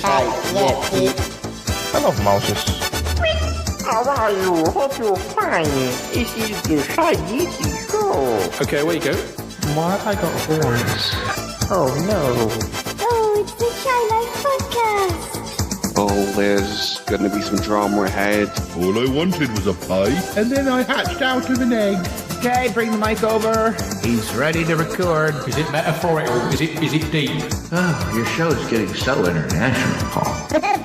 Hi, Yeti. Hello, Moses. How are you? Hope you're fine. This is the Shy Yeti Show. Okay, where you go? Why have I got a voice? Oh no. Oh, it's the Shy Life Podcast. Oh, there's gonna be some drama ahead. All I wanted was a pie, and then I hatched out of an egg. Okay, bring the mic over. He's ready to record. Is it metaphorical? Is it deep? Oh, your show's getting so international, Paul.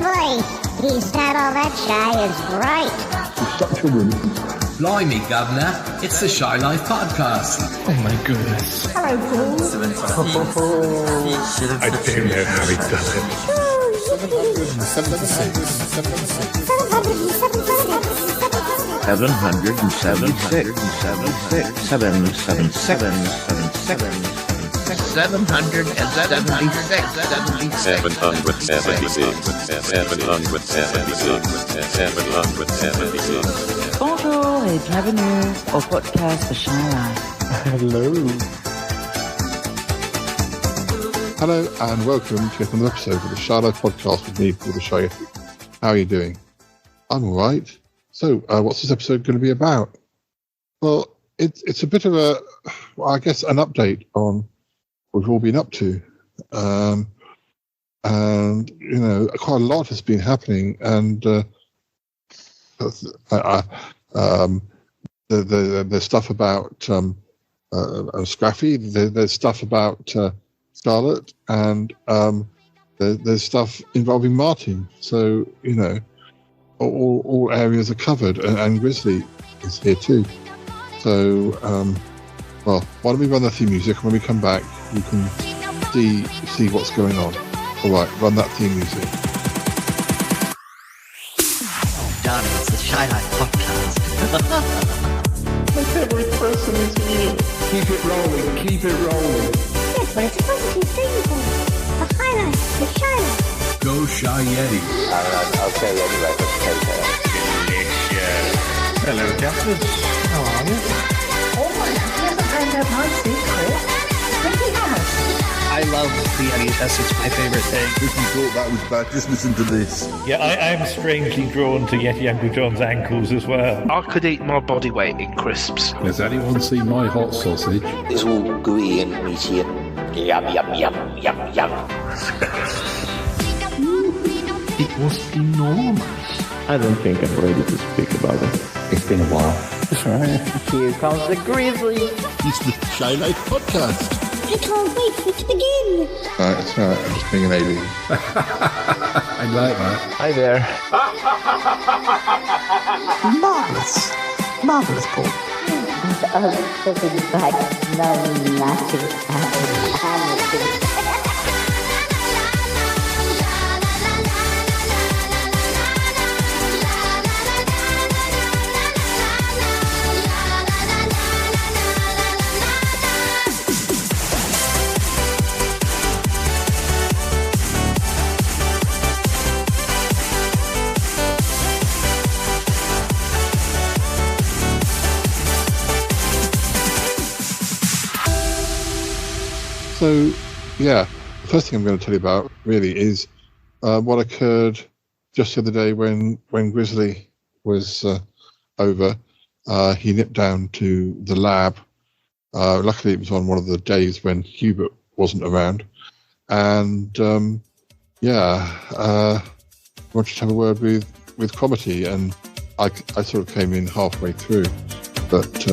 Boy, he's not all that shy as bright. She's such a woman. Blimey, Governor, it's the Shy Life Podcast. Oh my goodness. Hello, Paul. I don't know how he does it. 776. Bonjour et bienvenue au podcast de Shy Life. Hello and welcome to yet another episode of the Shy Life Podcast with me, Paul the Shy Yeti. How are you doing? I'm all right. So, what's this episode going to be about? Well, it's a bit of a, well, I guess, an update on what we've all been up to. And, you know, quite a lot has been happening. And the stuff about Scraffy, there's stuff about Scarlet, and there's stuff involving Martin. So, you know, all areas are covered, and Grizzly is here too. So, well, why don't we run the theme music, and when we come back, we can see what's going on. All right, run that theme music. Done, it's the Shy Life Podcast. My favorite person is me. Keep it rolling, keep it rolling. Yes, but it's a positive thing, Paul. The highlight, the Shy Life. Go Shy Yeti. Okay, anyway, let's take it. Hello, Captain. How are you? Oh my, you haven't found out my secret. Maybe has. I love the NES, it's my favorite thing. If you thought that was bad, just listen to this. Yeah, I am strangely drawn to Yeti Uncle John's ankles as well. I could eat my body weight in crisps. Has anyone seen my hot sausage? It's all gooey and meaty and yum, yum, yum, yum, yum. It was enormous. I don't think I'm ready to speak about it. It's been a while. That's right. Here comes the grizzly. It's the Shy Life Podcast. I can't wait for it to begin. It's all right, I'm just being an alien. I like that. Hi there. Marvelous. Marvelous, Paul. Something like nothing. So, yeah, the first thing I'm going to tell you about really is what occurred just the other day when Grizzly was over. He nipped down to the lab. Luckily, it was on one of the days when Hubert wasn't around. And, wanted to have a word with Cromitty, and I sort of came in halfway through. But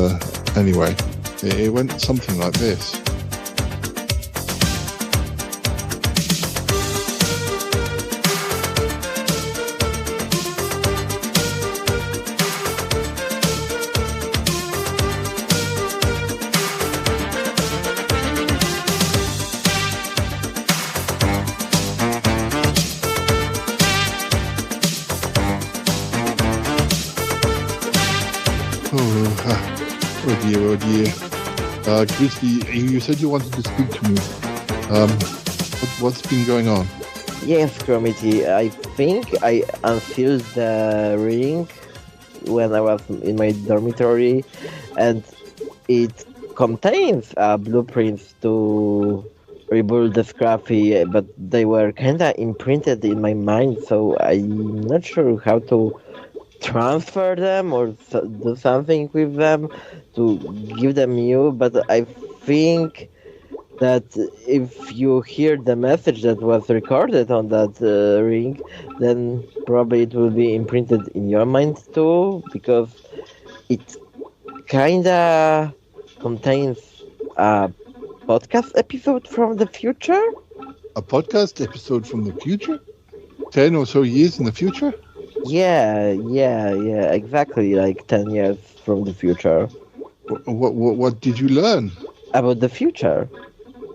anyway, it went something like this. Oh dear. Grizzly, you said you wanted to speak to me. What's been going on? Yes, Cromitty, I think I unfused the ring when I was in my dormitory, and it contains blueprints to rebuild the Scraffy, but they were kinda imprinted in my mind, so I'm not sure how to transfer them or do something with them to give them new. But I think that if you hear the message that was recorded on that ring, then probably it will be imprinted in your mind too, because it kinda contains a podcast episode from the future. A podcast episode from the future? 10 or so years in the future? Yeah, exactly, like 10 years from the future. What did you learn? About the future.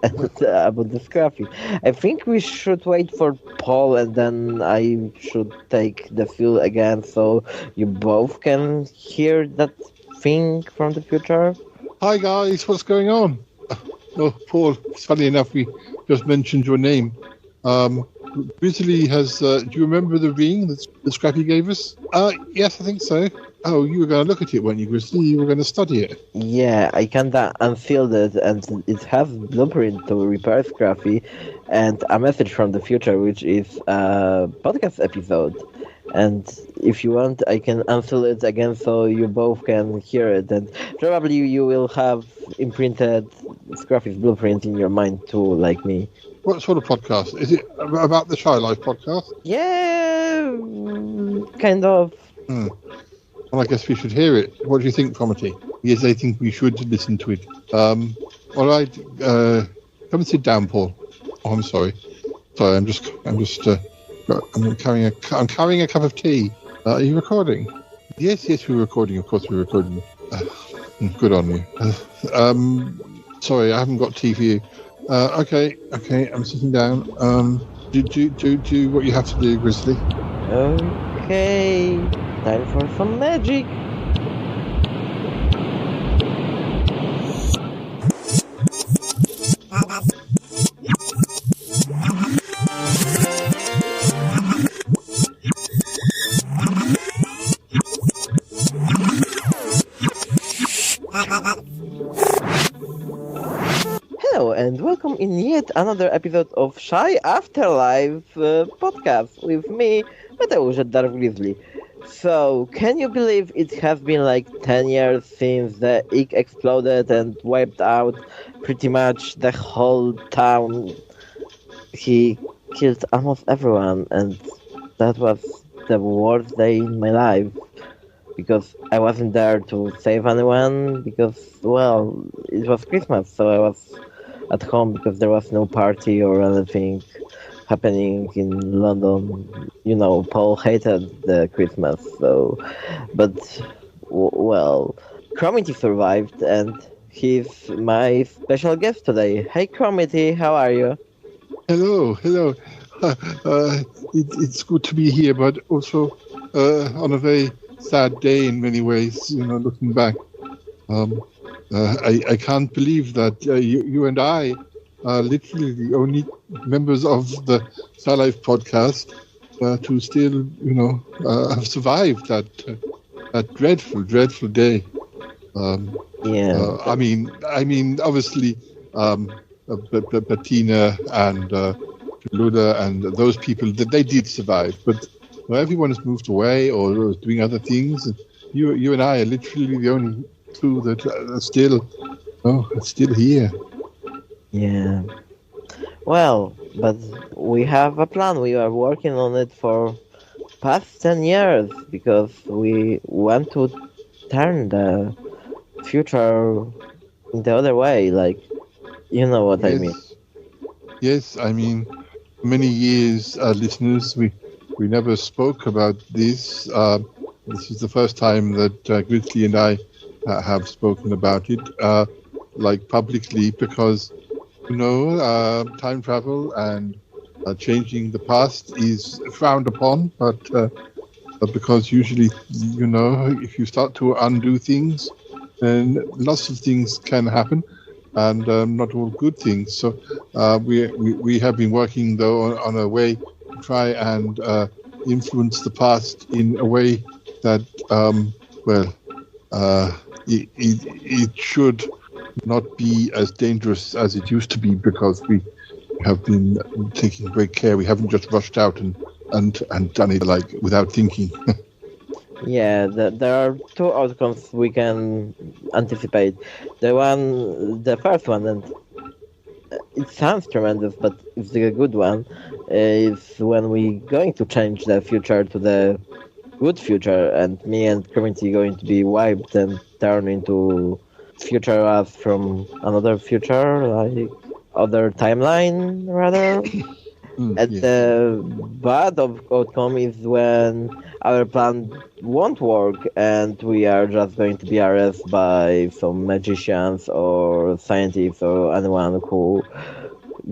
And about the Scraffy. I think we should wait for Paul and then I should take the field again so you both can hear that thing from the future. Hi guys, what's going on? Oh, Paul, funny enough, we just mentioned your name. Grizzly has, do you remember the ring that Scrappy gave us? Yes, I think so. Oh, you were going to look at it, weren't you, Grizzly? You were going to study it. Yeah, I kinda unsealed it, and it has blueprint to repair Scrappy, and a message from the future, which is a podcast episode. And if you want, I can unseal it again so you both can hear it, and probably you will have imprinted Scrappy's blueprint in your mind too, like me. What sort of podcast? Is it about the Shy Life podcast? Yeah, kind of. Well, I guess we should hear it. What do you think, Comity? Yes, I think we should listen to it. All right, come and sit down, Paul. Oh, I'm sorry. Sorry, I'm carrying a cup of tea. Are you recording? Yes, we're recording. Of course, we're recording. Good on you. Sorry, I haven't got tea for you. Okay, I'm sitting down. Do what you have to do, Grizzly. Okay, time for some magic. Hello and welcome in yet another episode of Shy Afterlife podcast with me, Mateusz at Dark Grizzly. So, can you believe it has been like 10 years since the Ick exploded and wiped out pretty much the whole town? He killed almost everyone, and that was the worst day in my life. Because I wasn't there to save anyone, because, well, it was Christmas, so I was at home because there was no party or anything happening in London. You know, Paul hated the Christmas, so... But, well, Cromity survived, and he's my special guest today. Hey, Cromity, how are you? Hello. It's good to be here, but also on a very sad day in many ways, looking back. I can't believe that you and I are literally the only members of the Star Life podcast to still, have survived that dreadful day. I mean, obviously, Bettina and Luda and those people, they did survive, but everyone has moved away or is doing other things. You and I are literally the only two that are still here. Yeah. Well, but we have a plan. We are working on it for past 10 years because we want to turn the future in the other way. Like, you know what I mean. Yes, I mean, many years, listeners, we never spoke about this. This is the first time that Grizzly and I have spoken about it, like publicly, because, time travel and changing the past is frowned upon, but because usually, if you start to undo things, then lots of things can happen, and not all good things. So we have been working, though, on a way to try and influence the past in a way that, it should not be as dangerous as it used to be, because have been taking great care. We haven't just rushed out and done it like without thinking. Yeah, there are two outcomes we can anticipate. The first one, and it sounds tremendous, but it's a good one, is when we going to change the future to the good future, and me and community going to be wiped and turned into future us from another future, like other timeline, rather. And the bad outcome is when our plan won't work and we are just going to be arrested by some magicians or scientists or anyone who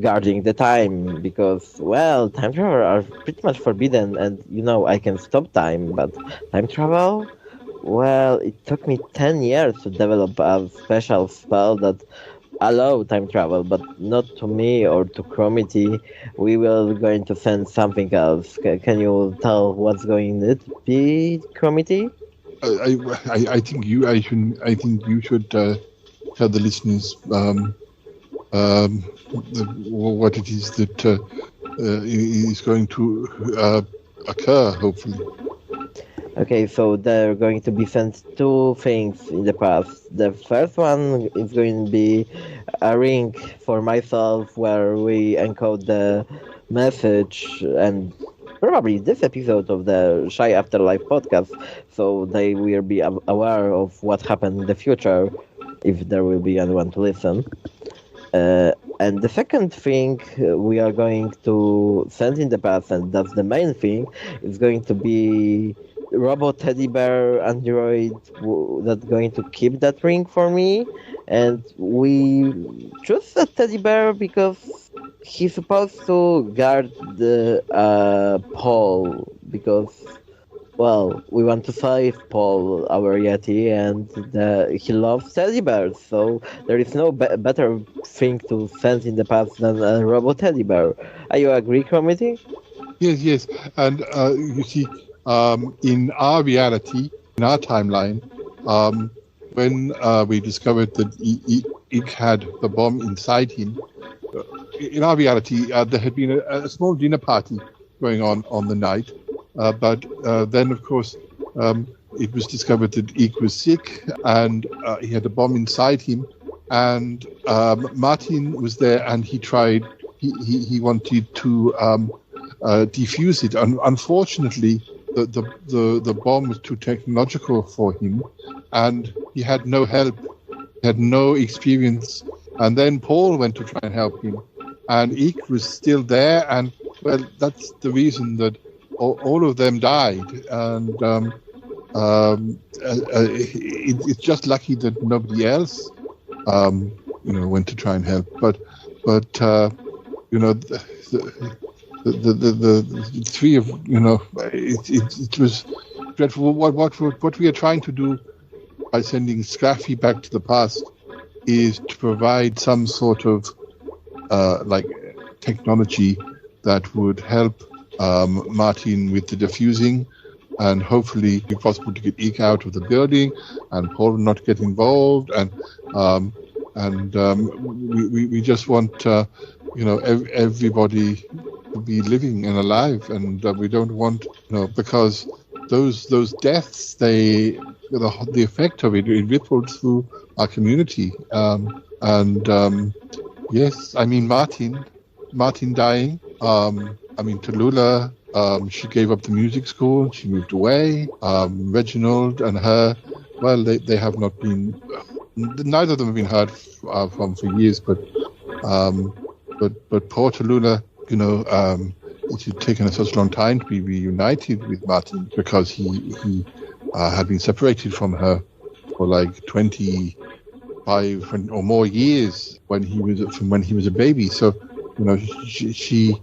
guarding the time, because, well, time travel are pretty much forbidden, and I can stop time, but time travel, well, it took me 10 years to develop a special spell that allow time travel, but not to me or to Cromity. We will going to send something else. Can you tell what's going to be, Cromity? I think you should tell the listeners what it is that is going to occur, hopefully. Okay, so they're going to be sent two things in the past. The first one is going to be a ring for myself where we encode the message and probably this episode of the Shy Afterlife podcast, so they will be aware of what happened in the future if there will be anyone to listen. And the second thing we are going to send in the past, and that's the main thing, is going to be robot teddy bear android that's going to keep that ring for me. And we choose a teddy bear because he's supposed to guard the Paul, because, well, we want to save Paul, our Yeti, and he loves teddy bears, so there is no better thing to send in the past than a robot teddy bear. Are you agree, committee? Yes, and you see, in our reality, in our timeline, when we discovered that Ike had the bomb inside him, in our reality, there had been a small dinner party going on the night. But then, of course, it was discovered that Ike was sick and he had a bomb inside him. And Martin was there, and he tried. He wanted to defuse it. Unfortunately, the bomb was too technological for him, and he had no help. He had no experience. And then Paul went to try and help him, and Ike was still there. And well, that's the reason that all of them died, and it's just lucky that nobody else, went to try and help. But the three of it was dreadful. What we are trying to do by sending Scraffy back to the past is to provide some sort of technology that would help Martin with the diffusing, and hopefully be possible to get Ike out of the building and Paul not get involved, and we just want everybody to be living and alive, and we don't want because those deaths, the effect of it rippled through our community, yes, I mean Martin dying. Tallulah, she gave up the music school. She moved away. Reginald and her, well, they have not been. Neither of them have been heard from for years. But poor Tallulah, it had taken us such a long time to be reunited with Martin, because he had been separated from her for like 25 or more years when he was a baby. So she's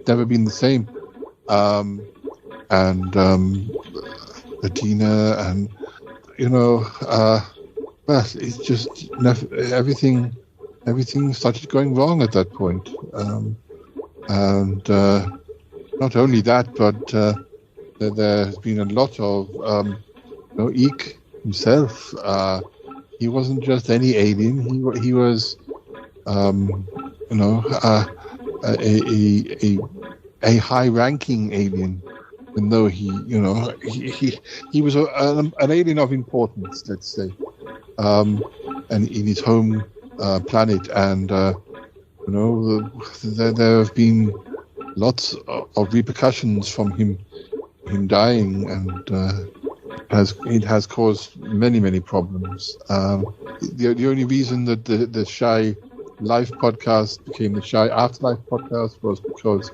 never been the same. Adina, and well, it's just everything started going wrong at that point. And not only that, but there has been a lot of Ike himself. He wasn't just any alien. He was a high-ranking alien, even though he was an alien of importance, let's say, and in his home planet, and there have been lots of repercussions from him dying, and it has caused many problems. The only reason that the Shy Life podcast became the Shy Afterlife podcast was because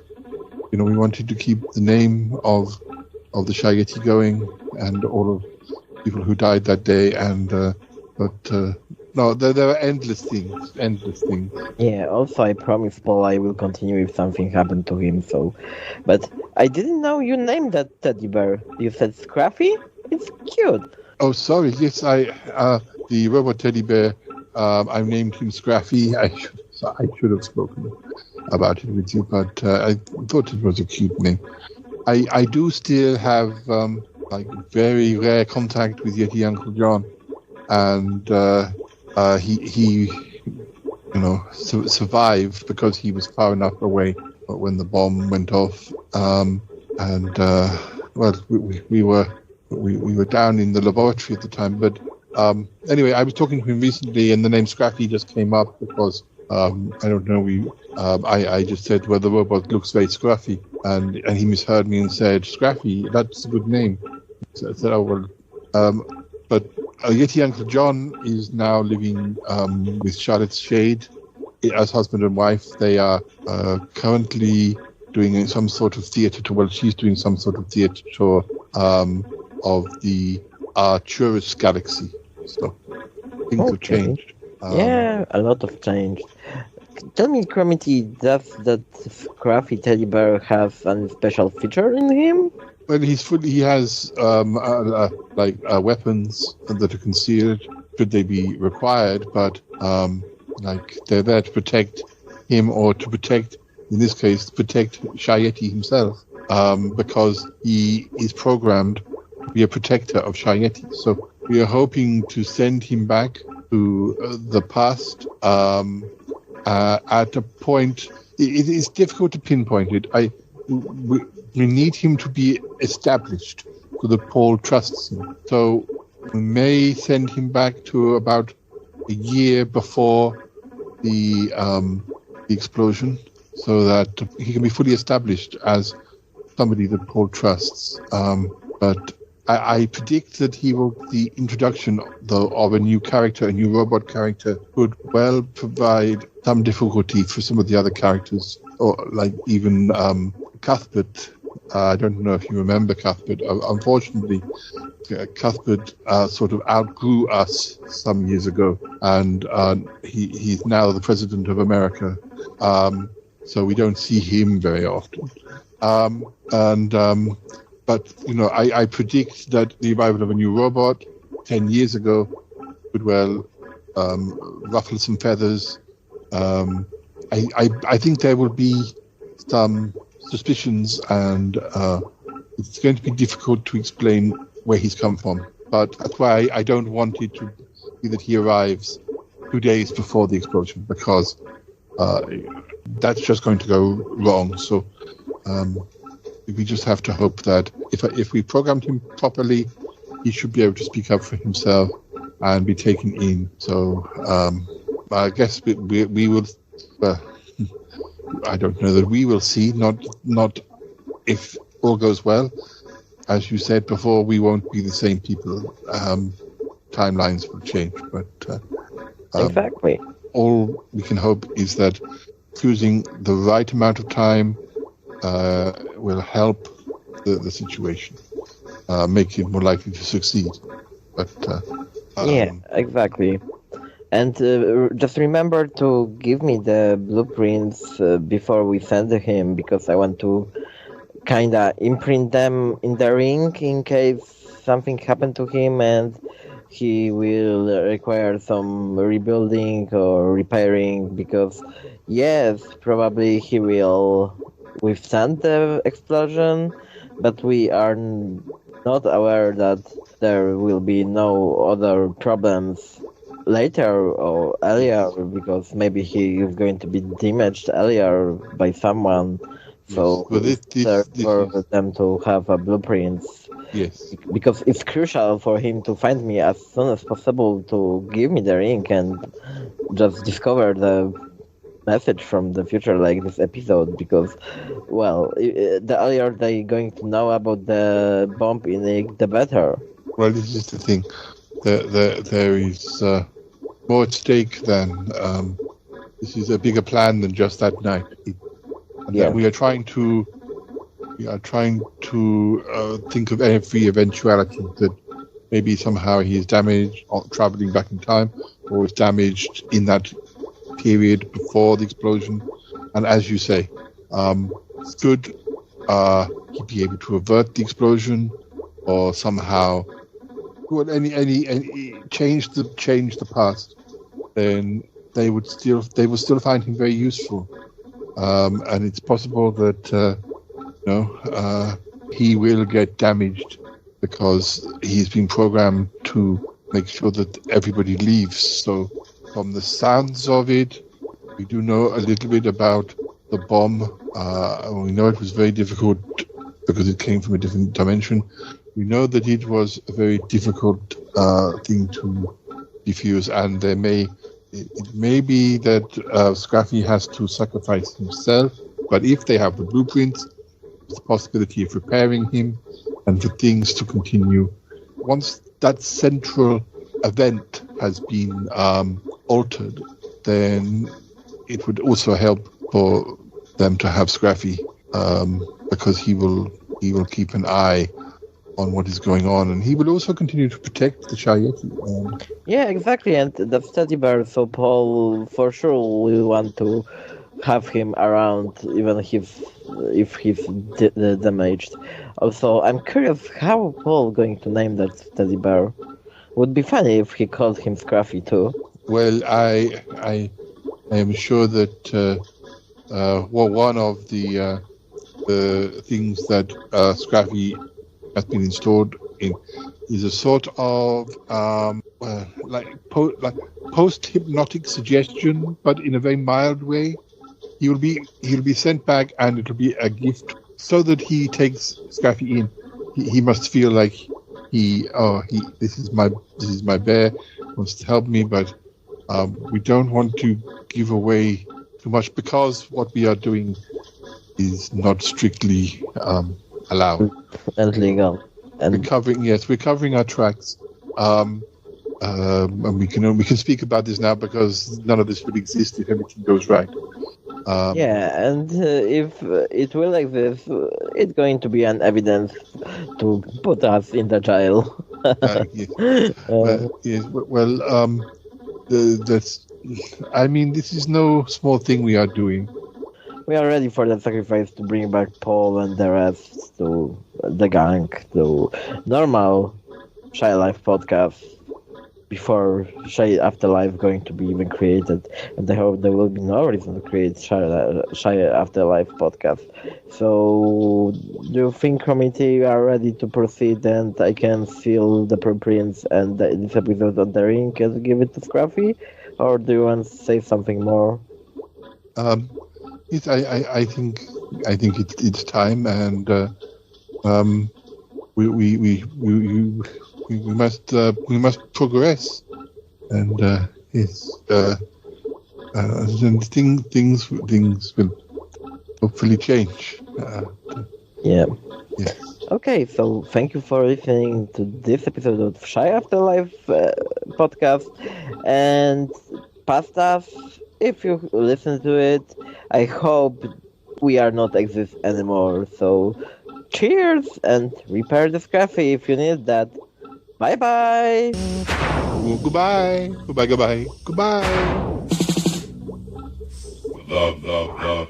we wanted to keep the name of the Shy Yeti going, and all of people who died that day, and no, there are endless things. Yeah, also I promised Paul I will continue if something happened to him, but I didn't know you named that teddy bear. You said Scraffy? It's cute. Oh, sorry, yes, the robot teddy bear, I named him Scraffy. I should have spoken about it with you, but I thought it was a cute name. I do still have very rare contact with Yeti Uncle John, and he survived because he was far enough away when the bomb went off, we were down in the laboratory at the time, but anyway, I was talking to him recently, and the name Scrappy just came up because I don't know. I just said, well, the robot looks very scruffy, and he misheard me and said, Scraffy, that's a good name. So I said, oh well, but Yeti Uncle John is now living with Charlotte's Shade as husband and wife. They are currently doing some sort of theatre tour. Well, she's doing some sort of theatre tour of the Arcturus galaxy. So things have changed. Yeah, a lot of change. Tell me, Cromity, does that Scruffy teddy bear have any special feature in him? Well, he has weapons that are concealed should they be required, but they're there to protect him, or to protect, in this case, protect Shy Yeti himself, because he is programmed to be a protector of Shy Yeti. So we are hoping to send him back to the past at a point. It is difficult to pinpoint it. We need him to be established so that Paul trusts him. So we may send him back to about a year before the explosion, so that he can be fully established as somebody that Paul trusts. But I predict that the introduction of a new character, a new robot character, would well provide some difficulty for some of the other characters, or like even Cuthbert. I don't know if you remember Cuthbert. Unfortunately, Cuthbert sort of outgrew us some years ago, and he's now the president of America. So we don't see him very often. But I predict that the arrival of a new robot 10 years ago would well ruffle some feathers. I think there will be some suspicions, and it's going to be difficult to explain where he's come from. But that's why I don't want it to be that he arrives 2 days before the explosion, because that's just going to go wrong. So we just have to hope that if we programmed him properly, he should be able to speak up for himself and be taken in. So I guess we will. I don't know that we will see. Not if all goes well. As you said before, we won't be the same people. Timelines will change, but exactly. All we can hope is that choosing the right amount of time will help the situation, make it more likely to succeed. But yeah, exactly. And just remember to give me the blueprints before we send him, because I want to kinda imprint them in the ring in case something happened to him and he will require some rebuilding or repairing, because yes, probably he will withstand the explosion, but we are not aware that there will be no other problems later or earlier, because maybe he is going to be damaged earlier by someone. So for them to have a blueprints. Yes. Because it's crucial for him to find me as soon as possible to give me the ring and just discover the message from the future, like this episode. Because, well, the earlier they going to know about the bomb in it, the better. Well, this is the thing. There is more at stake than this is a bigger plan than just that night. We are trying to think of every eventuality, that maybe somehow he is damaged or traveling back in time, or is damaged in period before the explosion. And as you say, should he be able to avert the explosion, or somehow any change the past, then they would still find him very useful. And it's possible that he will get damaged because he's been programmed to make sure that everybody leaves. So from the sounds of it, we do know a little bit about the bomb. We know it was very difficult because it came from a different dimension. We know that it was a very difficult thing to defuse, and it may be that Scraffy has to sacrifice himself, but if they have the blueprints, there's the possibility of repairing him and for things to continue. Once that central event has been altered, then it would also help for them to have Scraffy, because he will keep an eye on what is going on, and he will also continue to protect the Shayeti. Yeah, exactly, and the teddy bear, so Paul for sure will want to have him around, even if he's damaged. Also, I'm curious how Paul going to name that teddy bear. Would be funny if he called him Scraffy too. Well, I am sure that one of the things that Scraffy has been installed in is a sort of post-hypnotic suggestion, but in a very mild way. He'll be sent back, and it'll be a gift, so that he takes Scraffy in. He must feel like this is my bear, wants to help me, but we don't want to give away too much, because what we are doing is not strictly allowed and legal. And we're covering our tracks. And we can speak about this now because none of this would exist if everything goes right. And if it will like this, it's going to be an evidence to put us in the jail. This is no small thing we are doing. We are ready for the sacrifice to bring back Paul and the rest to the gang, to normal Shy Life podcast before Shy Afterlife going to be even created. And I hope there will be no reason to create Shy Afterlife podcast. So, do you think, committee, you are ready to proceed and I can seal the blueprints and this episode on the ring and give it to Scraffy? Or do you want to say something more? Yes, I think it's time, and we must progress, and then things will hopefully change. Yeah. Yes. Okay, so thank you for listening to this episode of Shy Afterlife podcast, and past us. If you listen to it, I hope we are not exist anymore. So, cheers and repair the Scraffy if you need that. Bye bye. Goodbye. Goodbye. Love.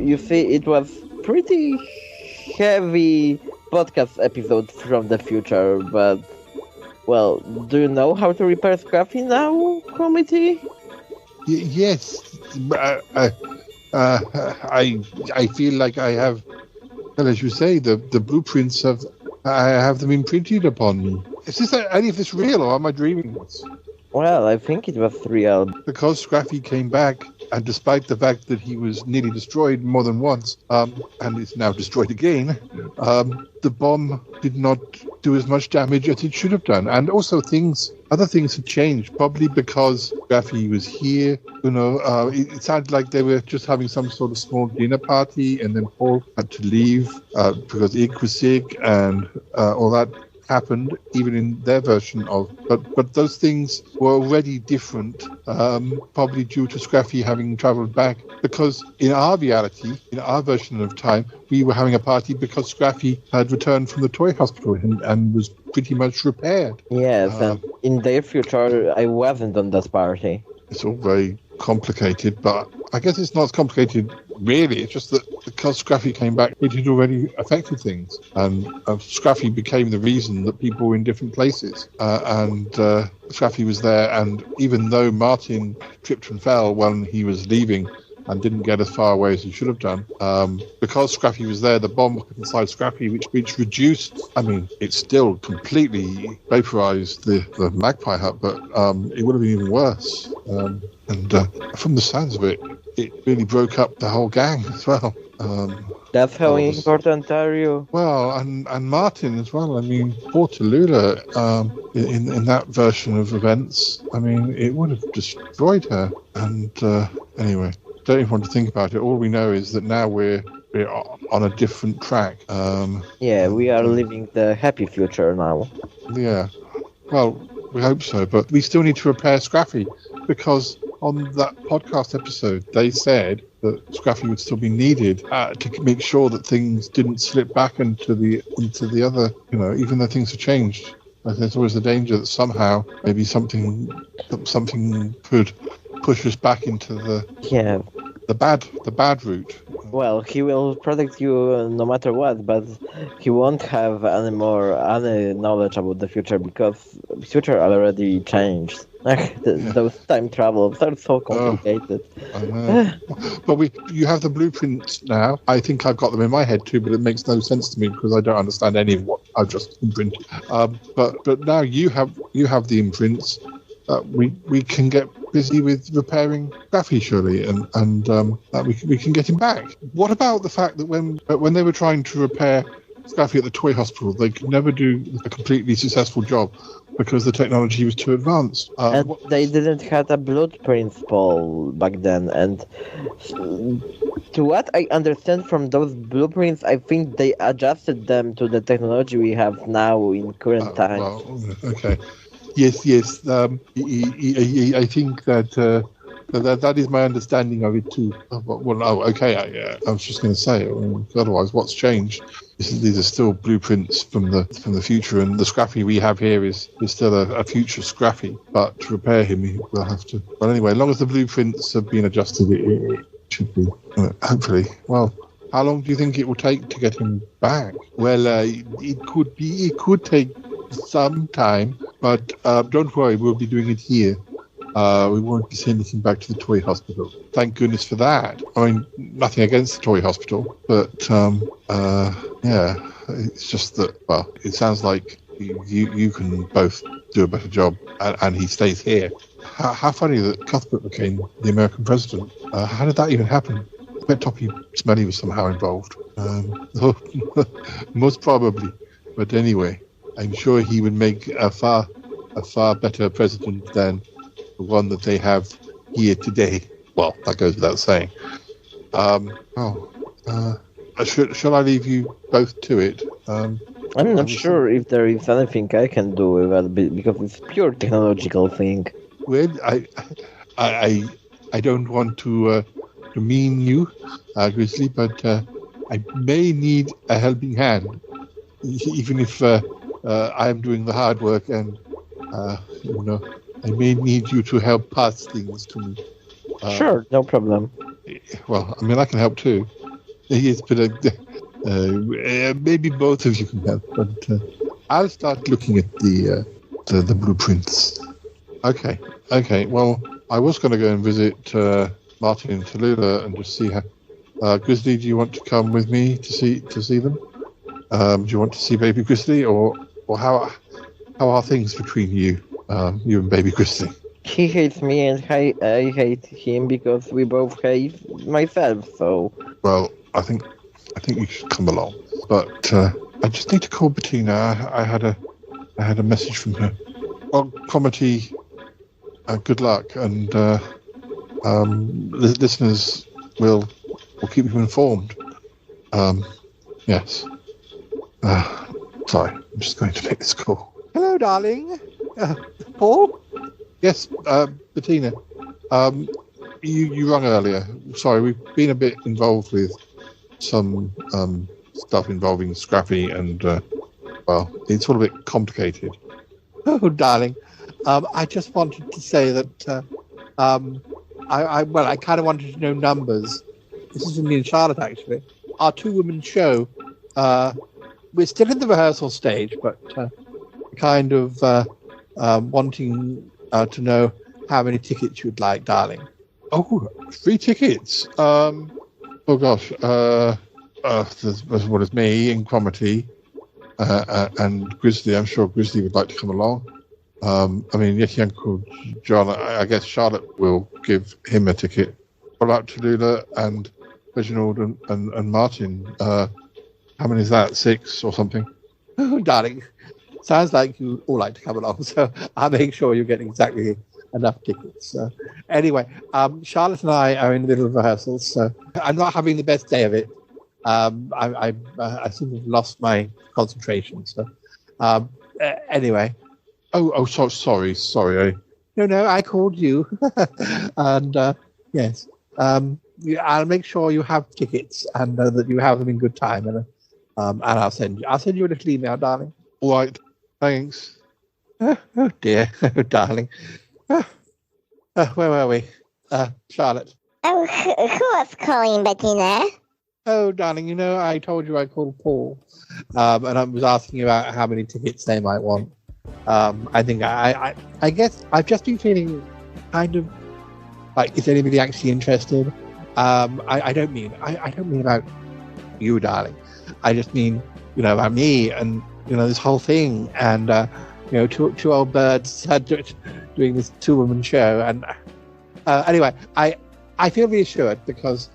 you see, it was pretty heavy podcast episode from the future, but, well, do you know how to repair Scraffy now, committee? Yes. I feel like I have, well, as you say, the blueprints I have them imprinted upon me. Is this any of this real, or am I dreaming this? Well, I think it was real. Because Scraffy came back, and despite the fact that he was nearly destroyed more than once, and is now destroyed again, the bomb did not do as much damage as it should have done. And also other things had changed, probably because Scraffy was here. It sounded like they were just having some sort of small dinner party, and then Paul had to leave because Ike was sick, and all that happened even in their version of, but those things were already different, probably due to Scraffy having traveled back, because in our reality, in our version of time, we were having a party because Scraffy had returned from the toy hospital and was pretty much repaired. Yes, and in their future, I wasn't on that party. It's all very complicated, but I guess it's not as complicated really. It's just that because Scraffy came back, it had already affected things, and Scraffy became the reason that people were in different places, and Scraffy was there, and even though Martin tripped and fell when he was leaving and didn't get as far away as he should have done, because Scraffy was there, the bomb was inside Scraffy, which reduced, it still completely vaporized the Magpie Hut, but it would have been even worse. And from the sounds of it, it really broke up the whole gang as well. That's how important are you? Well, and Martin as well. Poor Tallulah, in that version of events, it would have destroyed her. And anyway, don't even want to think about it. All we know is that now we're on a different track. We are living the happy future now. Yeah, well, we hope so, but we still need to repair Scraffy, because on that podcast episode, they said that Scraffy would still be needed to make sure that things didn't slip back into the other, even though things have changed. There's always the danger that somehow maybe something could push us back into the bad route. Well, he will protect you no matter what, but he won't have any knowledge about the future, because the future already changed. Those time travels are so complicated. I know. But you have the blueprints now. I think I've got them in my head too, but it makes no sense to me because I don't understand any of what I've just imprinted. But now you have the imprints. We can get busy with repairing Scraffy, surely, and we can get him back. What about the fact that when they were trying to repair Scraffy at the toy hospital, they could never do a completely successful job because the technology was too advanced? And they didn't have a blueprint Paul back then, and to what I understand from those blueprints, I think they adjusted them to the technology we have now in current times. Well, okay. Yes. I think that is my understanding of it too. I was just going to say. Otherwise, what's changed? These are still blueprints from the future, and the Scraffy we have here is still a future Scraffy. But to repair him, we'll have to. Well, anyway, as long as the blueprints have been adjusted, it should be hopefully. Well, how long do you think it will take to get him back? Well, it could take some time, but don't worry, we'll be doing it here. We won't be sending him back to the toy hospital. Thank goodness for that. Nothing against the toy hospital, but it's just that, well, it sounds like you can both do a better job, and he stays here. How funny that Cuthbert became the American president. How did that even happen? I bet Toppy Smelly was somehow involved. Most probably. But anyway, I'm sure he would make a far better president than the one that they have here today. Well, that goes without saying. Shall I leave you both to it? I'm not sure if there is anything I can do with that, because it's pure technological thing. Well, I don't want to demean you, Grizzly, but I may need a helping hand, even if I am doing the hard work, and I may need you to help pass things to me. Sure, no problem. Well, I can help too. Yes, but maybe both of you can help. But I'll start looking at the blueprints. Okay. Well, I was going to go and visit Martin and Tallulah and just see how. Grizzly, do you want to come with me to see them? Do you want to see Baby Grizzly, or how are things between you and Baby Grizzly? He hates me and I hate him because we both hate myself, so... Well, I think you should come along. But I just need to call Bettina. I had a message from her. Well, Comedy, good luck, and the listeners will keep you informed. Yes. Sorry, I'm just going to make this call. Hello, darling. Paul? Yes, Bettina. You rang earlier. Sorry, we've been a bit involved with some stuff involving Scraffy, and well, it's all a bit complicated. Oh, darling. I just wanted to say that I kind of wanted to know numbers. This is from me and Charlotte, actually. Our two-woman show. We're still in the rehearsal stage, but kind of wanting to know how many tickets you'd like, darling. Oh, 3 tickets. Oh gosh. There's what is me in Comedy, and Grizzly. I'm sure Grizzly would like to come along. I mean, yes, Uncle John. I guess Charlotte will give him a ticket. What about Tallulah and Reginald and Martin? How many is that? 6 or something? Oh, darling. Sounds like you all like to come along, so I'll make sure you get exactly enough tickets. Anyway, Charlotte and I are in the middle of rehearsals, so I'm not having the best day of it. I seem to have lost my concentration. So anyway. Oh, sorry. No, I called you, and yes, I'll make sure you have tickets and that you have them in good time, and I'll send you a little email, darling. All right, thanks. Oh dear, oh darling. Where were we? Charlotte. Oh, who was calling, Bettina? Oh, darling, I told you I called Paul, and I was asking about how many tickets they might want. I think I guess I've just been feeling kind of like, is anybody actually interested? I don't mean about you, darling. I just mean, about me and this whole thing, and two old birds doing this two-woman show, and anyway, I feel reassured because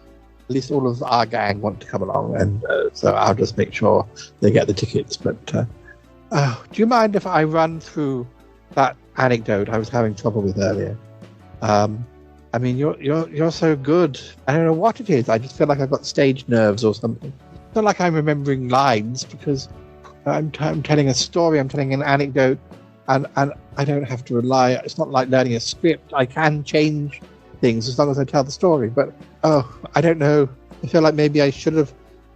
at least all of our gang want to come along, and so I'll just make sure they get the tickets. But do you mind if I run through that anecdote I was having trouble with earlier? I mean, you're so good. I don't know what it is. I just feel like I've got stage nerves or something. It's not like I'm remembering lines because I'm telling a story. I'm telling an anecdote, and I don't have to rely. It's not like learning a script. I can change things as long as I tell the story. But I don't know. I feel like maybe I should have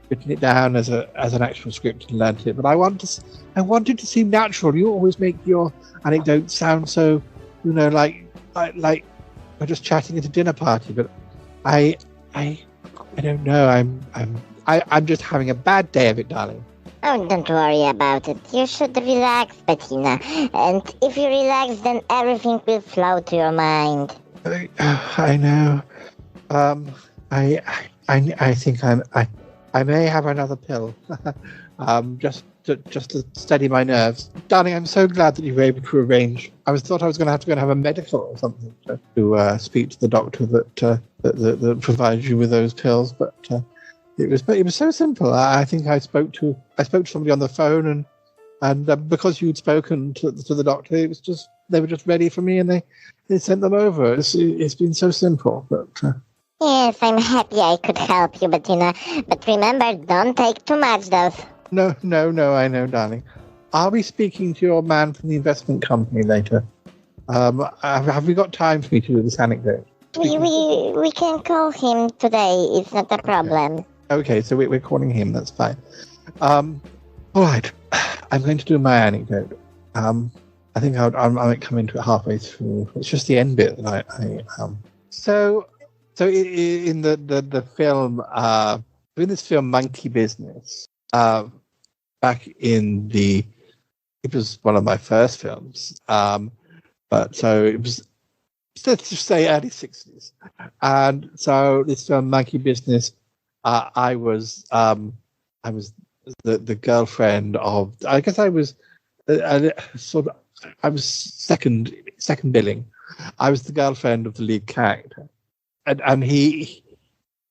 written it down as an actual script and learnt it. But I wanted to seem natural. You always make your anecdotes sound so, like we're just chatting at a dinner party. But I don't know. I'm just having a bad day of it, darling. Oh, don't worry about it. You should relax, Bettina. And if you relax, then everything will flow to your mind. I know. I think I may have another pill. Just to steady my nerves. Darling, I'm so glad that you were able to arrange. I thought I was going to have to go and have a medical or something to speak to the doctor that provided you with those pills, but it was so simple. I think I spoke to somebody on the phone, and because you'd spoken to the doctor, it was just they were just ready for me, and they sent them over. It's been so simple, but. Yes, I'm happy I could help you, Bettina. But remember, don't take too much, though. No, I know, darling. I'll be speaking to your man from the investment company later. Have we got time for me to do this anecdote? We can call him today. It's not a problem. Okay, so we're calling him. That's fine. All right. I'm going to do my anecdote. I think I might come into it halfway through. It's just the end bit that I. So in the film, in this film Monkey Business, back in it was one of my first films, but so it was, let's just say, early 60s. And so this film Monkey Business, I was the girlfriend of, I guess I was I was second billing. I was the girlfriend of the lead character, and he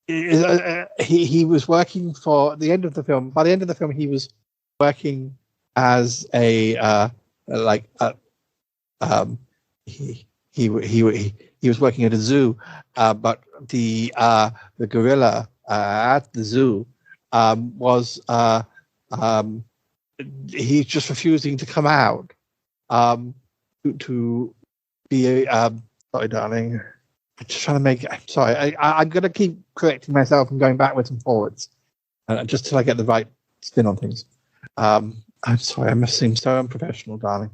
was working for the end of the film. By the end of the film, he was working as he was working at a zoo, but the gorilla at the zoo was he's just refusing to come out to be a sorry, darling. I'm just trying to make. I'm sorry. I'm going to keep correcting myself and going backwards and forwards, just till I get the right spin on things. I'm sorry. I must seem so unprofessional, darling.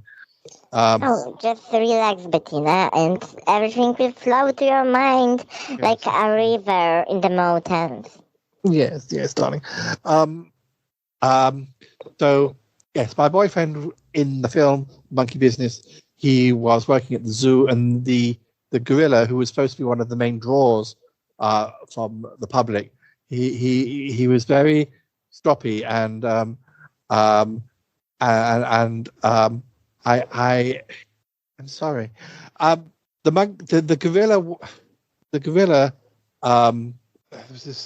Just relax, Bettina, and everything will flow to your mind like a river in the mountains. Yes, darling. So yes, my boyfriend in the film Monkey Business, he was working at the zoo, and the gorilla, who was supposed to be one of the main draws from the public, he was very stroppy, and I'm sorry. The gorilla.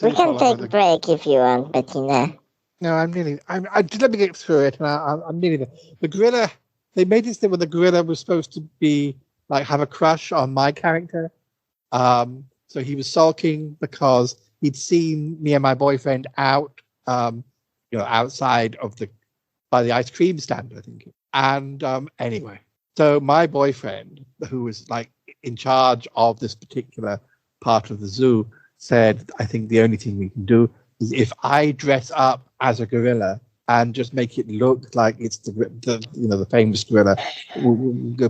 We can take a break if you want, Bettina. No, I'm nearly. Let me get through it, and I'm nearly there. The gorilla. They made this thing where the gorilla was supposed to be have a crush on my character. So he was sulking because he'd seen me and my boyfriend out, outside of by the ice cream stand, I think. And anyway, so my boyfriend, who was in charge of this particular part of the zoo, said, I think the only thing we can do is if I dress up as a gorilla and just make it look like it's the famous gorilla,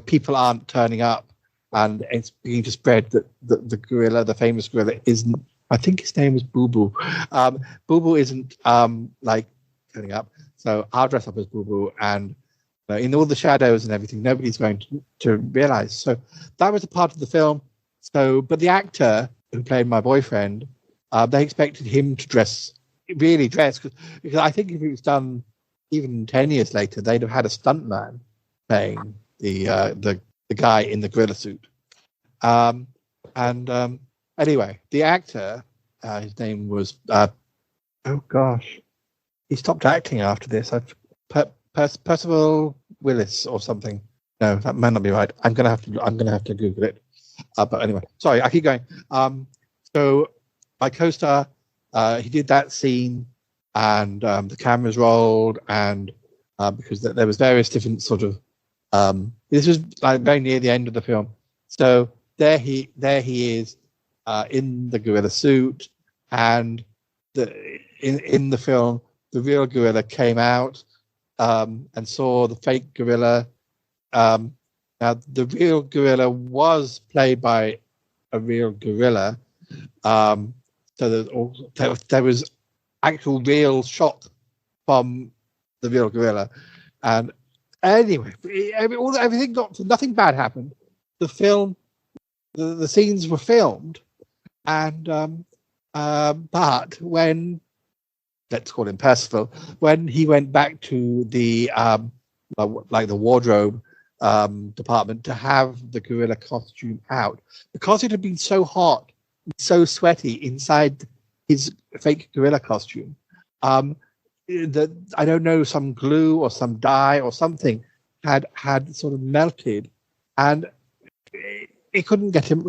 people aren't turning up, and it's beginning to spread that the gorilla, the famous gorilla, isn't. I think his name was Boo Boo. Boo Boo isn't turning up, so I'll dress up as Boo Boo, and in all the shadows and everything, nobody's going to realize. So that was a part of the film. So, but the actor who played my boyfriend, they expected him to really dress, because I think if it was done even 10 years later, they'd have had a stuntman playing the guy in the gorilla suit. Anyway, the actor, his name was oh gosh, he stopped acting after this. Percival Willis or something. No, that might not be right. I'm gonna have to Google it. But anyway, sorry, I keep going. So my co-star, he did that scene, and the cameras rolled, and because there was various different sort of. This was very near the end of the film. So there he is in the gorilla suit, and in the film, the real gorilla came out and saw the fake gorilla. Now, the real gorilla was played by a real gorilla. So there was actual real shot from the real gorilla. And anyway, everything nothing bad happened. The film, the scenes were filmed, and but when, let's call him Percival, when he went back to the the wardrobe department to have the gorilla costume out, because it had been so hot, so sweaty inside his fake gorilla costume, that I don't know, some glue or some dye or something had sort of melted, and it couldn't get him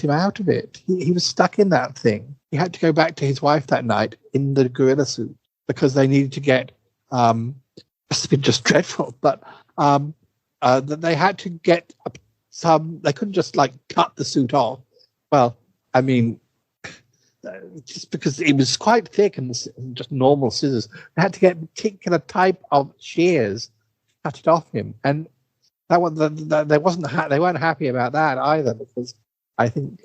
out of it. He was stuck in that thing. He had to go back to his wife that night in the gorilla suit because they needed to get. Must have been just dreadful, but they had to get some. They couldn't just cut the suit off. Well, I mean, just because it was quite thick and just normal scissors, they had to get a particular type of shears to cut it off him, and they weren't happy about that either, because I think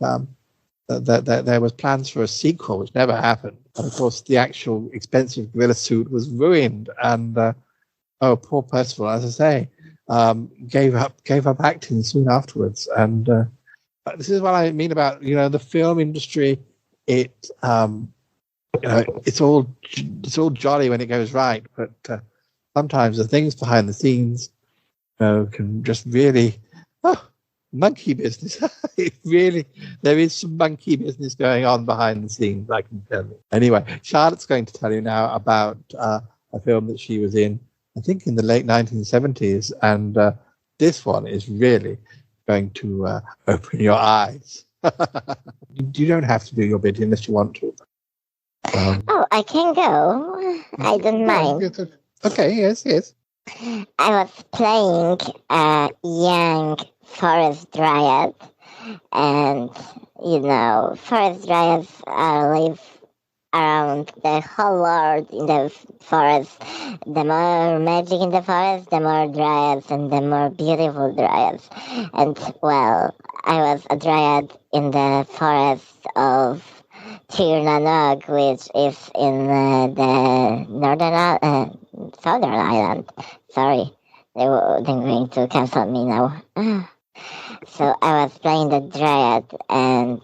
that there was plans for a sequel, which never happened. And of course, the actual expensive gorilla suit was ruined. And poor Percival, as I say, gave up acting soon afterwards. And this is what I mean about the film industry. It's all jolly when it goes right, but sometimes the things behind the scenes can just really monkey business. There is some monkey business going on behind the scenes, I can tell you. Anyway, Charlotte's going to tell you now about a film that she was in, I think in the late 1970s, and this one is really going to open your eyes. You don't have to do your bit unless you want to. I can go. I don't mind. Okay, yes. I was playing a young forest dryad, and forest dryads live around the whole world in the forest. The more magic in the forest, the more dryads and the more beautiful dryads. And well, I was a dryad in the forest of Tirnanog, which is in the southern island. Sorry, they're going to cancel me now. So I was playing the dryad, and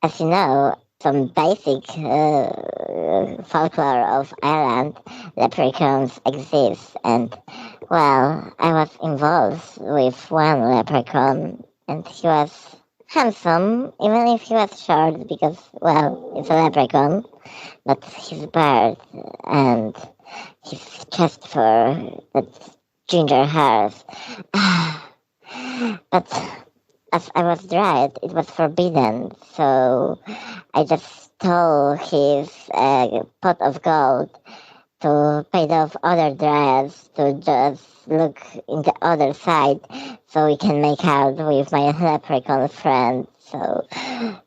as you know, some basic folklore of Ireland, leprechauns exist, and well, I was involved with one leprechaun, and he was handsome, even if he was short, because, well, it's a leprechaun, but his beard and his chest fur, that ginger hairs. But as I was dried, it was forbidden, so I just stole his pot of gold to pay off other dryads to just look in the other side so we can make out with my leprechaun friend. So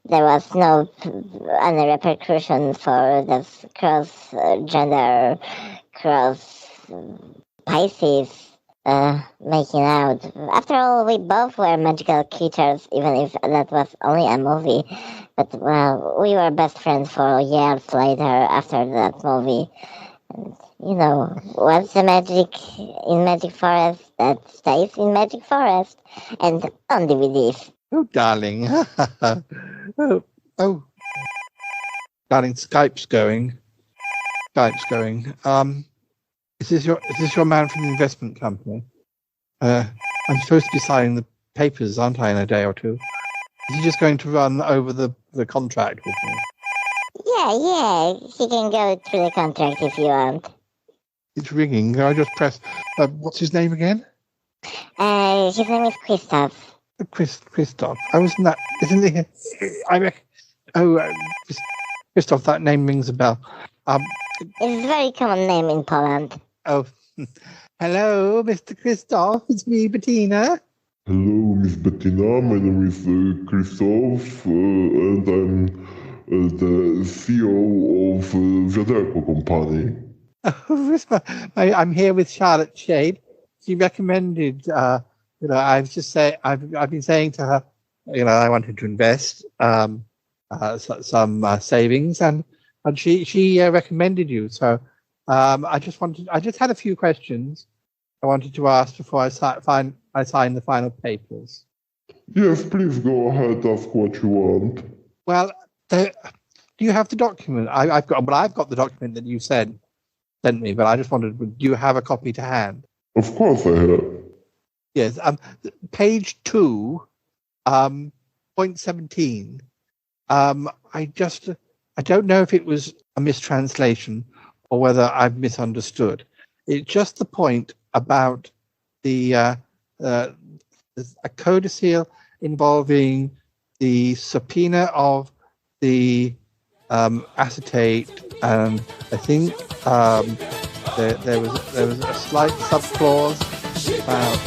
there was no any repercussion for this cross-gender, cross-Pisces making out. After all, we both were magical creatures, even if that was only a movie. But, well, we were best friends for years later after that movie. And, what's the magic in Magic Forest that stays in Magic Forest and on DVDs? Oh, darling. oh. Darling, Skype's going. Is this your man from the investment company? I'm supposed to be signing the papers, aren't I, in a day or two? Is he just going to run over the contract with me? Yeah, he can go through the contract if you want. It's ringing. I just press. What's his name again? His name is Christoph. Christoph. Isn't he? I reckon. Christoph. That name rings a bell. It's a very common name in Poland. Oh, hello, Mr. Christoph. It's me, Bettina. Hello, Miss Bettina. My name is Christoph, and I'm the CEO of Wiaderko Company. I'm here with Charlotte Shade. She recommended, I've been saying to her, I wanted to invest some savings, and she recommended you. So I just had a few questions I wanted to ask before I sign the final papers. Yes, please go ahead. Ask what you want. Well, do you have the document? I've got the document that you sent me, but I just wondered, do you have a copy to hand? Of course I have. Yes. Page 2, point 17. I don't know if it was a mistranslation or whether I've misunderstood. It's just the point about a codicil involving the subpoena of the acetate, and I think there was a slight subclause about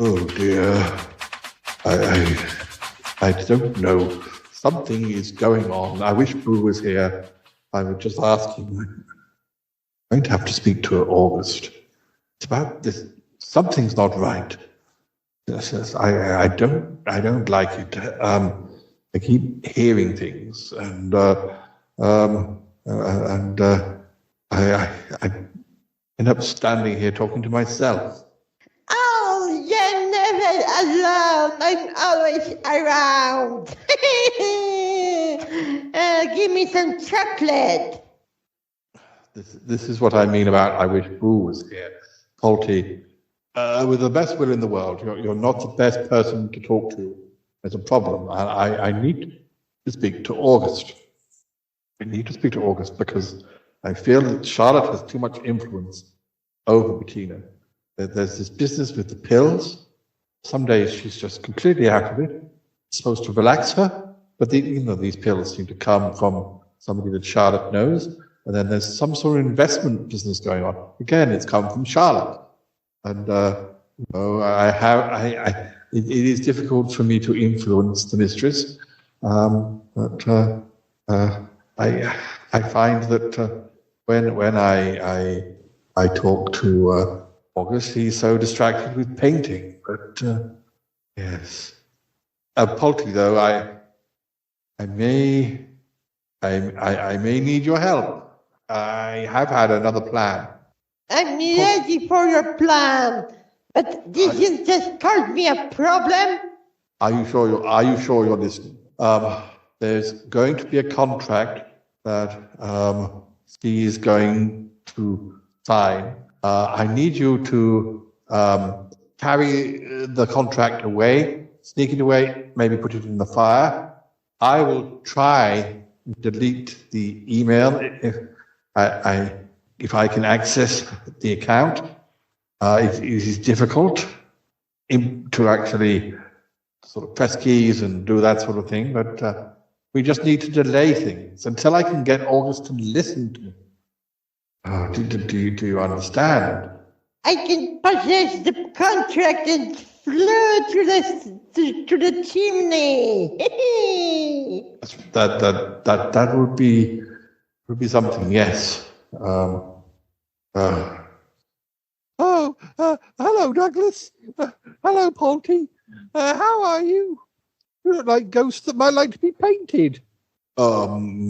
Oh dear. I don't know. Something is going on. I wish Boo was here. I would just ask him. I'm going to have to speak to August. It's about this. Something's not right. Yes, I don't like it. I keep hearing things, and I end up standing here talking to myself. Oh, you're never alone. I'm always around. Give me some chocolate. This is what I mean about I wish Boo was here. Polty, with the best will in the world, you're not the best person to talk to. There's a problem. I need to speak to August. I need to speak to August because I feel that Charlotte has too much influence over Bettina. There's this business with the pills. Some days she's just completely out of it. It's supposed to relax her, but these pills seem to come from somebody that Charlotte knows. And then there's some sort of investment business going on. Again, it's come from Charlotte. And it is difficult for me to influence the mistress. But I find that when I talk to August, he's so distracted with painting. But yes, Polty, though, I may need your help. I have had another plan. I'm ready for your plan, but this is just caused me a problem. Are you sure you're listening? There's going to be a contract that she is going to sign. I need you to carry the contract away, sneak it away, maybe put it in the fire. I will try and delete the email if I can access the account. It is difficult to actually sort of press keys and do that sort of thing, but we just need to delay things until I can get August to listen to me. Do you understand? I can possess the contract and flew to the chimney. That would be something. Yes. Hello, Douglas. Hello, Polty. How are you? You look like ghosts that might like to be painted. August,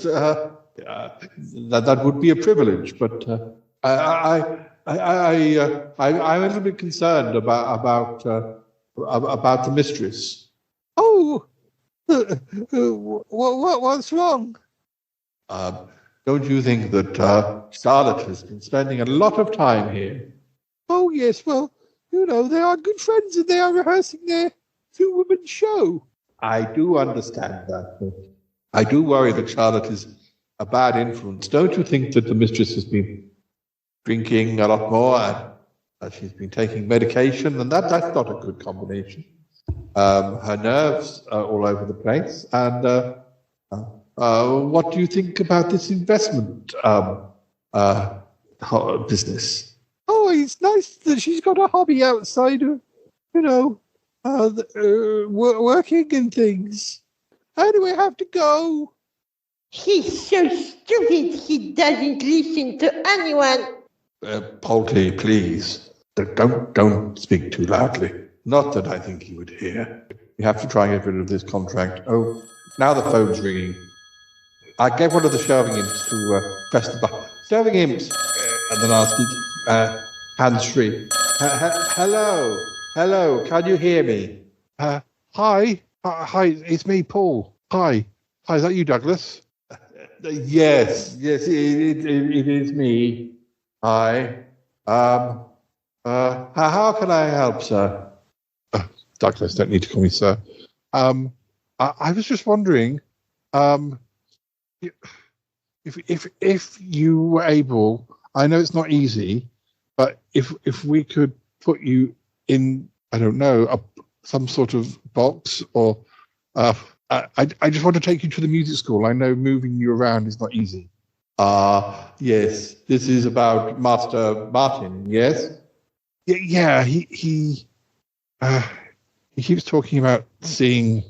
that would be a privilege, but I'm a little bit concerned about the mistress. Oh, what's wrong? Don't you think that Charlotte has been spending a lot of time here? Oh, yes. Well, they are good friends and they are rehearsing their two-woman show. I do understand that, but I do worry that Charlotte is a bad influence. Don't you think that the mistress has been drinking a lot more and she's been taking medication, and that's not a good combination? Her nerves are all over the place, and what do you think about this investment business? Oh, it's nice that she's got a hobby outside of, working and things. Anyway, I have to go. He's so stupid, he doesn't listen to anyone. Polty, please, don't speak too loudly. Not that I think he would hear. You have to try and get rid of this contract. Oh, now the phone's ringing. I gave one of the shelving imps to press the button. Shelving imps, and then I'll speak hands-free. Hello, can you hear me? Hi, it's me, Paul. Hi, is that you, Douglas? Yes, it is me. Hi. How can I help, sir? Douglas, don't need to call me sir. I was just wondering, if you were able, I know it's not easy, but if we could put you in, I don't know, some sort of box, or I just want to take you to the music school. I know moving you around is not easy. Yes, this is about Master Martin, yes? Yeah, he keeps talking about seeing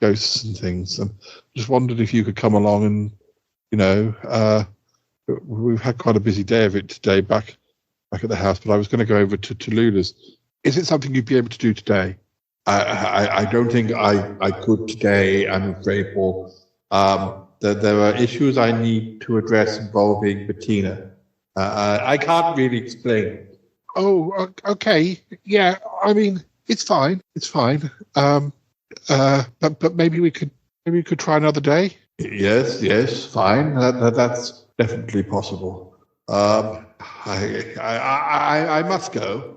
ghosts and things, and just wondered if you could come along and, we've had quite a busy day of it today back at the house, but I was going to go over to Tallulah's. Is it something you'd be able to do today? I don't think I could today, I'm afraid, Paul. There are issues I need to address involving Bettina. I can't really explain. Oh, okay. Yeah, I mean, it's fine. It's fine. But maybe we could try another day. Yes, fine. That's definitely possible. I must go.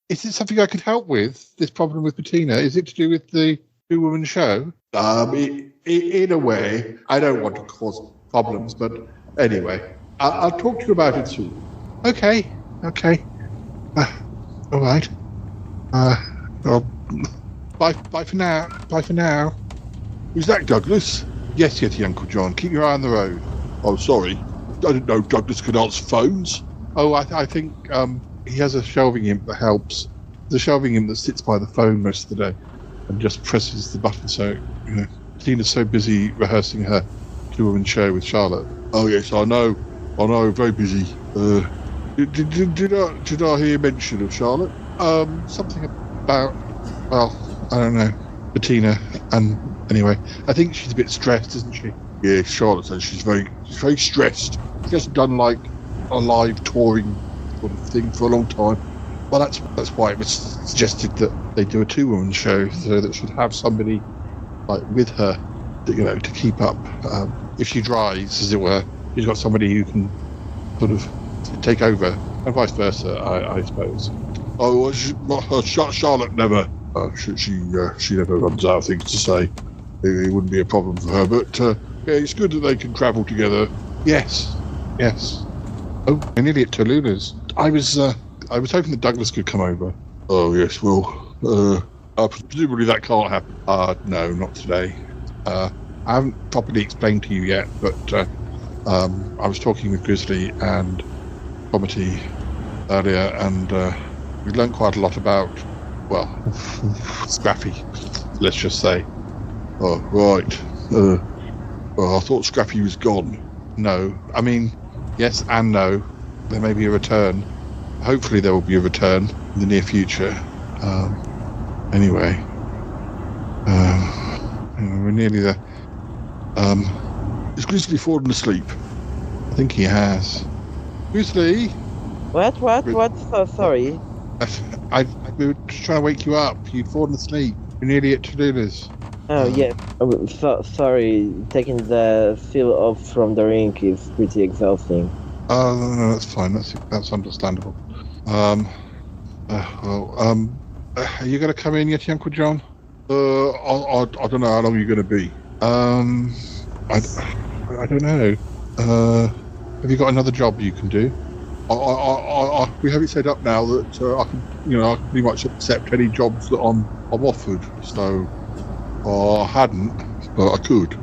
Is it something I could help with? This problem with Bettina? Is it to do with the two-woman show? In a way, I don't want to cause problems, but anyway, I'll talk to you about it soon. Okay. All right. Well, bye for now. Bye for now. Is that Douglas? Yes, Uncle John. Keep your eye on the road. Oh, sorry. I didn't know Douglas could answer phones. Oh, I think he has a shelving imp that helps. The shelving imp that sits by the phone most of the day and just presses the button. So, Tina's so busy rehearsing her two-woman show with Charlotte. Oh yes, I know, very busy. Did I hear mention of Charlotte? Something about, well, I don't know, Bettina. And anyway, I think she's a bit stressed, isn't she? Yeah, Charlotte says she's very stressed. She hasn't done like a live touring sort of thing for a long time. Well, that's why it was suggested that they do a two-woman show, so that she'd have somebody like with her, to keep up. If she drives, as it were, she's got somebody who can sort of take over, and vice versa, I suppose. Oh, Charlotte never. She never runs out of things to say. It wouldn't be a problem for her, but yeah, it's good that they can travel together. Yes. Oh, we're nearly at Tallulah's. I was hoping that Douglas could come over. Oh yes, well, presumably that can't happen. No, not today. I haven't properly explained to you yet, but I was talking with Grizzly and Comity earlier, and we learned quite a lot about, well, Scraffy, let's just say. Oh, right. Well, I thought Scrappy was gone. No, I mean, yes and no. There may be a return. Hopefully there will be a return in the near future. Anyway, we're nearly there. Is Grizzly fallen asleep? I think he has. Grizzly? What? So sorry. We were just trying to wake you up. You'd fallen asleep. We're nearly at Tallulah's. Oh, yeah. Sorry. Taking the seal off from the ring is pretty exhausting. Oh, no, that's fine. That's understandable. Are you going to come in yet, Uncle John? I don't know how long you're going to be. I don't know. Have you got another job you can do? We have it set up now that I can pretty much accept any jobs that I'm offered. So I hadn't, but I could.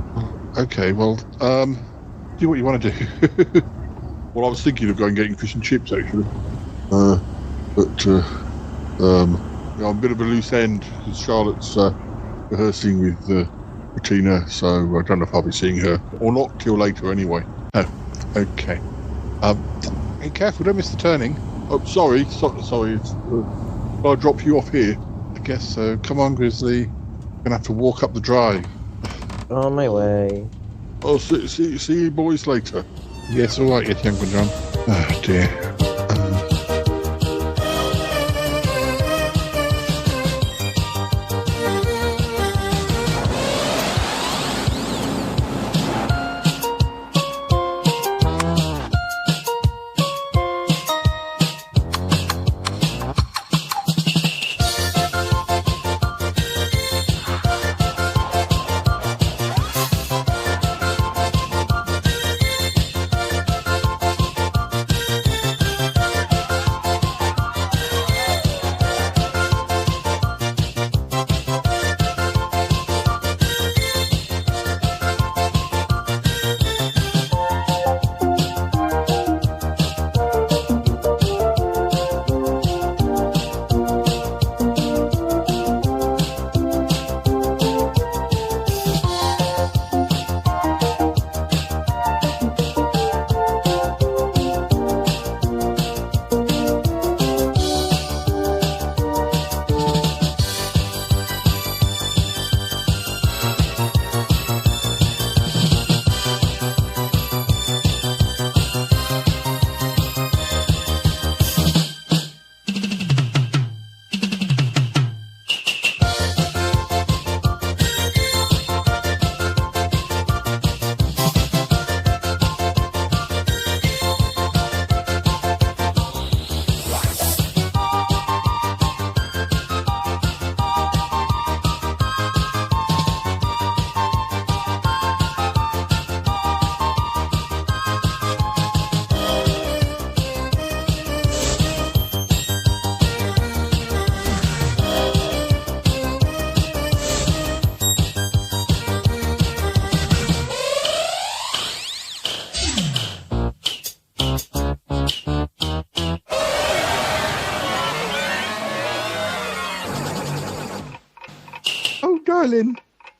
Okay, well, do what you want to do. Well, I was thinking of going getting fish and chips actually, but I'm a bit of a loose end because Charlotte's rehearsing with Bettina, so I don't know if I'll be seeing her or not till later anyway. Oh, okay. Be careful, don't miss the turning. Oh, sorry. I'll drop you off here. I guess so. Come on, Grizzly. You're gonna have to walk up the drive. On my way. I'll see you boys later. Yes, all right, yes, Uncle John. Oh dear.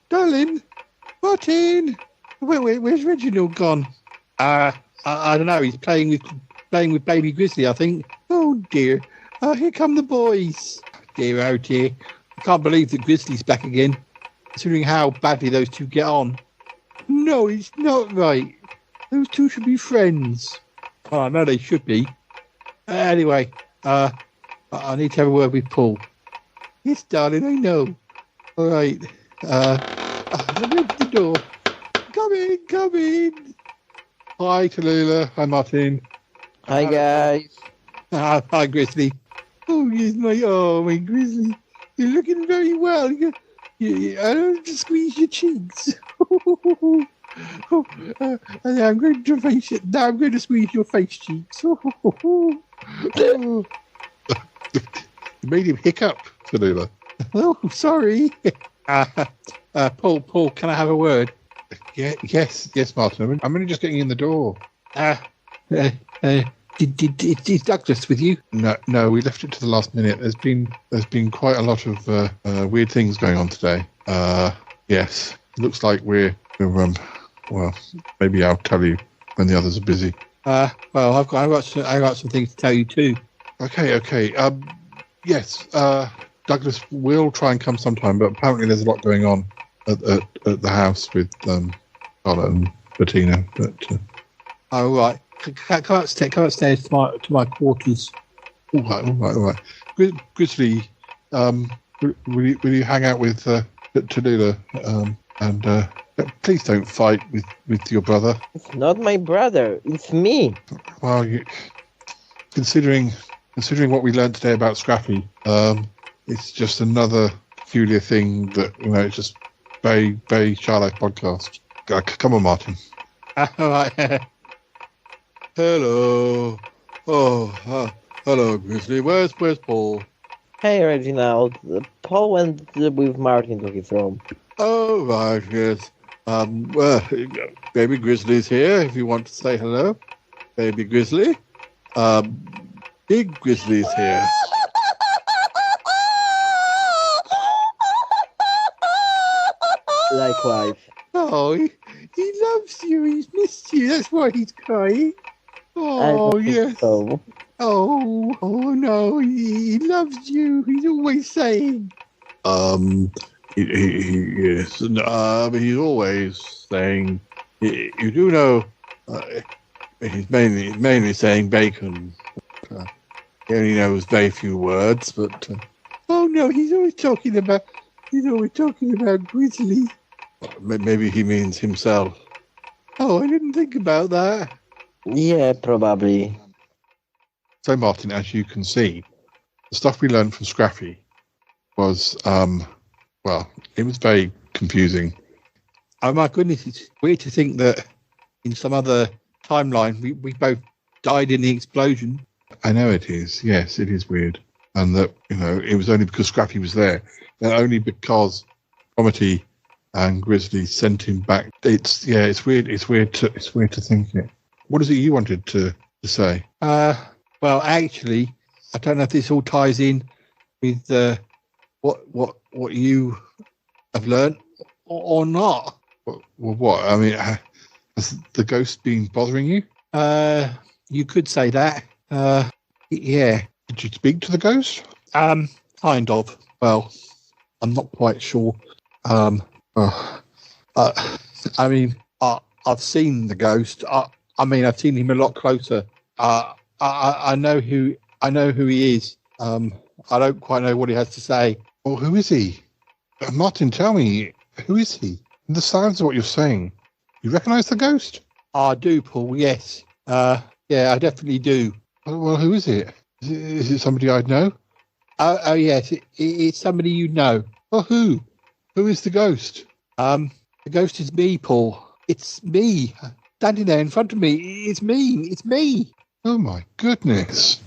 darling, Martin. Where's Reginald gone? I don't know. He's playing with baby Grizzly, I think. Oh dear. Here come the boys. Dear, oh dear. I can't believe that Grizzly's back again, considering how badly those two get on. No, it's not right. Those two should be friends. Oh, I know they should be. Anyway, I need to have a word with Paul. Yes, darling, I know. All right. Let me open the door. Come in. Hi, Tallulah. Hi, Martin. Hi, guys. Hi, Grizzly. Oh, my Grizzly. You're looking very well. I don't just squeeze your cheeks. And I'm going to squeeze your face cheeks. You made him hiccup, Tallulah. Oh, sorry. Paul, can I have a word? Yes, Martin. I'm only just getting in the door. Is Douglas with you? No, we left it to the last minute. There's been quite a lot of weird things going on today. Yes, it looks like we're well, maybe I'll tell you when the others are busy. Well, I've got some things to tell you too. Okay. Yes, Douglas will try and come sometime, but apparently there's a lot going on at the house with Carla and Bettina. But oh right, come upstairs to my quarters. All right. Grizzly, will you hang out with Tallulah? And please don't fight with your brother. It's not my brother. It's me. Well, considering what we learned today about Scraffy, it's just another peculiar thing that it's just very, very Shy Life podcast. Come on, Martin. All right. Hello. Oh, hello, Grizzly. Where's Paul? Hey, Reginald. Paul went with Martin to his room. Oh, right, yes. Well, Baby Grizzly's here if you want to say hello. Baby Grizzly. Big Grizzly's here. Likewise. Oh, he loves you. He's missed you. That's why he's crying. Oh, yes. So. Oh, no. He loves you. He's always saying. Yes. He's always saying. You do know. He's mainly saying bacon. He only knows very few words, but. Oh no, he's always talking about Grizzly. Maybe he means himself. Oh, I didn't think about that. Yeah, probably. So, Martin, as you can see, the stuff we learned from Scraffy was, well, it was very confusing. Oh my goodness, it's weird to think that in some other timeline we both died in the explosion. I know it is. Yes, it is weird. And that, it was only because Scraffy was there. And only because Comity and Grizzly sent him back. It's weird. It's weird to think it. What is it you wanted to say? Well, actually, I don't know if this all ties in with what you have learned or not. Well, what? I mean, has the ghost been bothering you? You could say that. Yeah. Did you speak to the ghost? Kind of. Well, I'm not quite sure. I mean, I've seen the ghost. I've seen him a lot closer. I know who he is. I don't quite know what he has to say. Well, who is he? Martin, tell me, who is he? The sounds of what you're saying. You recognise the ghost? I do, Paul. Yes. Yeah, I definitely do. Well, who is it? Is it somebody I'd know? Oh yes, it's somebody you know. Oh, who? Who is the ghost? The ghost is me, Paul. It's me. Standing there in front of me. It's me. It's me. Oh, my goodness.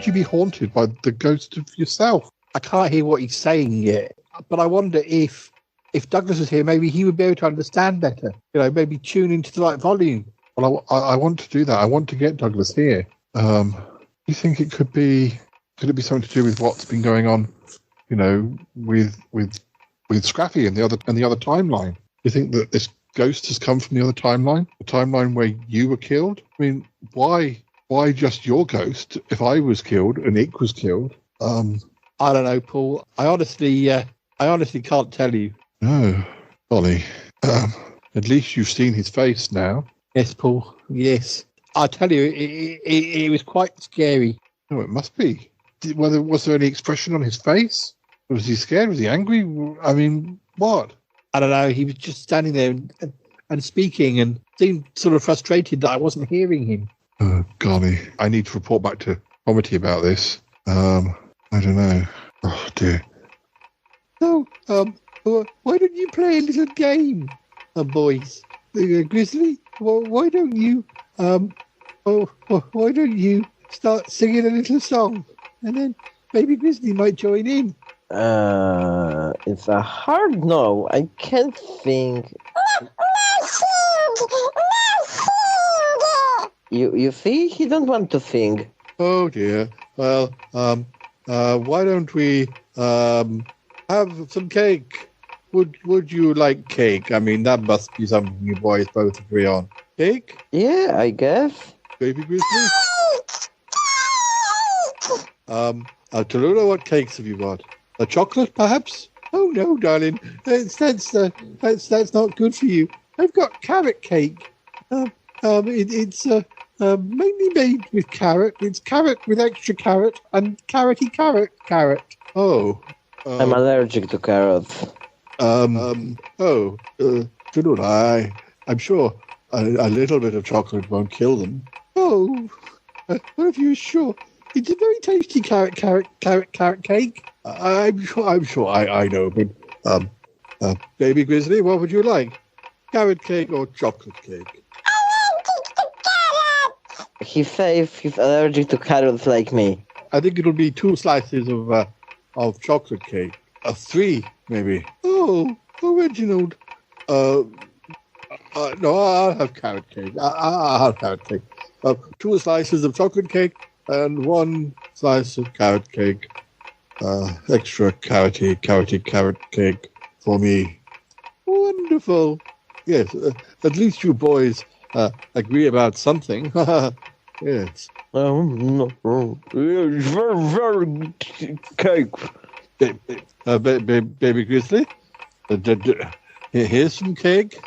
would you be haunted by the ghost of yourself? I can't hear what he's saying yet, but I wonder if Douglas was here, maybe he would be able to understand better. Maybe tune into the right volume. Well, I want to do that. I want to get Douglas here. You think it could be? Could it be something to do with what's been going on? With Scraffy and the other timeline. You think that this ghost has come from the other timeline, the timeline where you were killed? I mean, why just your ghost? If I was killed and Ick was killed, I don't know, Paul. I honestly can't tell you. No, Ollie. At least you've seen his face now. Yes, Paul. Yes, I tell you, it was quite scary. Oh, it must be. Was there any expression on his face? Was he scared? Was he angry? I mean, what? I don't know. He was just standing there and speaking, and seemed sort of frustrated that I wasn't hearing him. Oh, golly. I need to report back to Comedy about this. I don't know. Oh, dear. So, why don't you play a little game, boys? Grizzly, why don't you, why don't you start singing a little song, and then maybe Grizzly might join in. It's a hard no. I can't think. You see, he don't want to sing. Oh dear. Well, why don't we have some cake? Would you like cake? I mean, that must be something you boys both agree on. Cake? Yeah, I guess. Baby Grizzly? Tallulah, what cakes have you got? A chocolate, perhaps? Oh no, darling, that's not good for you. I've got carrot cake. It's mainly made with carrot. It's carrot with extra carrot and carroty carrot. Oh, I'm allergic to carrots. Tallulah, I'm sure a little bit of chocolate won't kill them. Oh, well, if you're sure. It's a very tasty carrot cake. I'm sure I know, but Baby Grizzly, what would you like? Carrot cake or chocolate cake? He says he's allergic to carrots like me. I think it'll be 2 slices of chocolate cake. 3, maybe. Oh, Reginald. No, I'll have carrot cake. I'll have carrot cake. 2 slices of chocolate cake and 1 slice of carrot cake. Extra carrot cake for me. Wonderful. Yes, at least you boys agree about something. Yes. No. It's very cake. Baby Grizzly, here's some cake.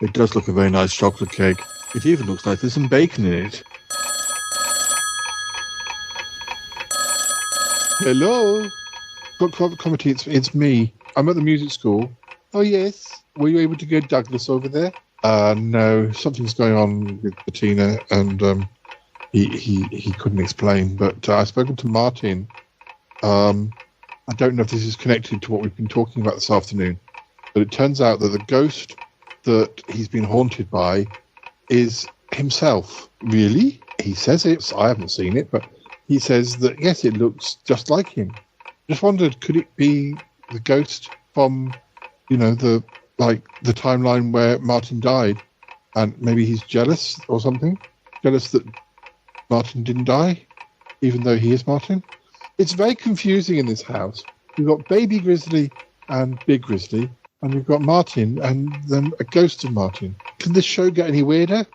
It does look a very nice chocolate cake. It even looks like there's some bacon in it. Hello? Comedy, it's me. I'm at the music school. Oh, yes. Were you able to get Douglas over there? No, something's going on with Bettina, and he couldn't explain. But I've spoken to Martin. I don't know if this is connected to what we've been talking about this afternoon, but it turns out that the ghost that he's been haunted by is himself. Really? He says it. I haven't seen it, but he says that, yes, it looks just like him. Just wondered, could it be the ghost from, the timeline where Martin died, and maybe he's jealous or something? Jealous that Martin didn't die, even though he is Martin? It's very confusing in this house. You've got Baby Grizzly and Big Grizzly, and you've got Martin and then a ghost of Martin. Can this show get any weirder?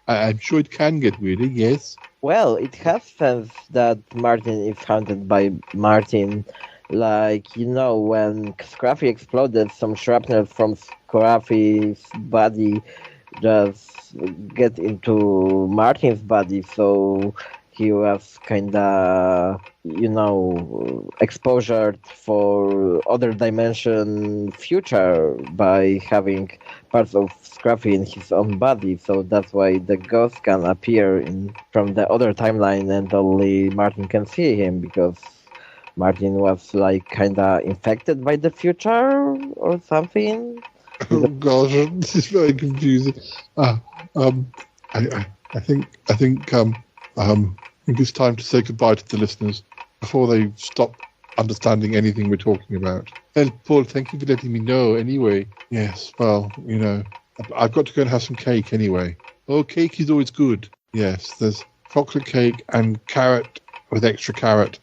I'm sure it can get weirder, yes. Well, it has sense that Martin is haunted by Martin. Like, when Scraffy exploded, some shrapnel from Scraffy's body just get into Martin's body, so he was kinda, exposure for other dimension future by having parts of Scraffy in his own body. So that's why the ghost can appear from the other timeline and only Martin can see him, because Martin was kinda infected by the future or something. Oh gosh, this is very confusing. I think it's time to say goodbye to the listeners before they stop understanding anything we're talking about. And Paul, thank you for letting me know. Anyway, yes. Well, I've got to go and have some cake anyway. Oh, cake is always good. Yes, there's chocolate cake and carrot with extra carrot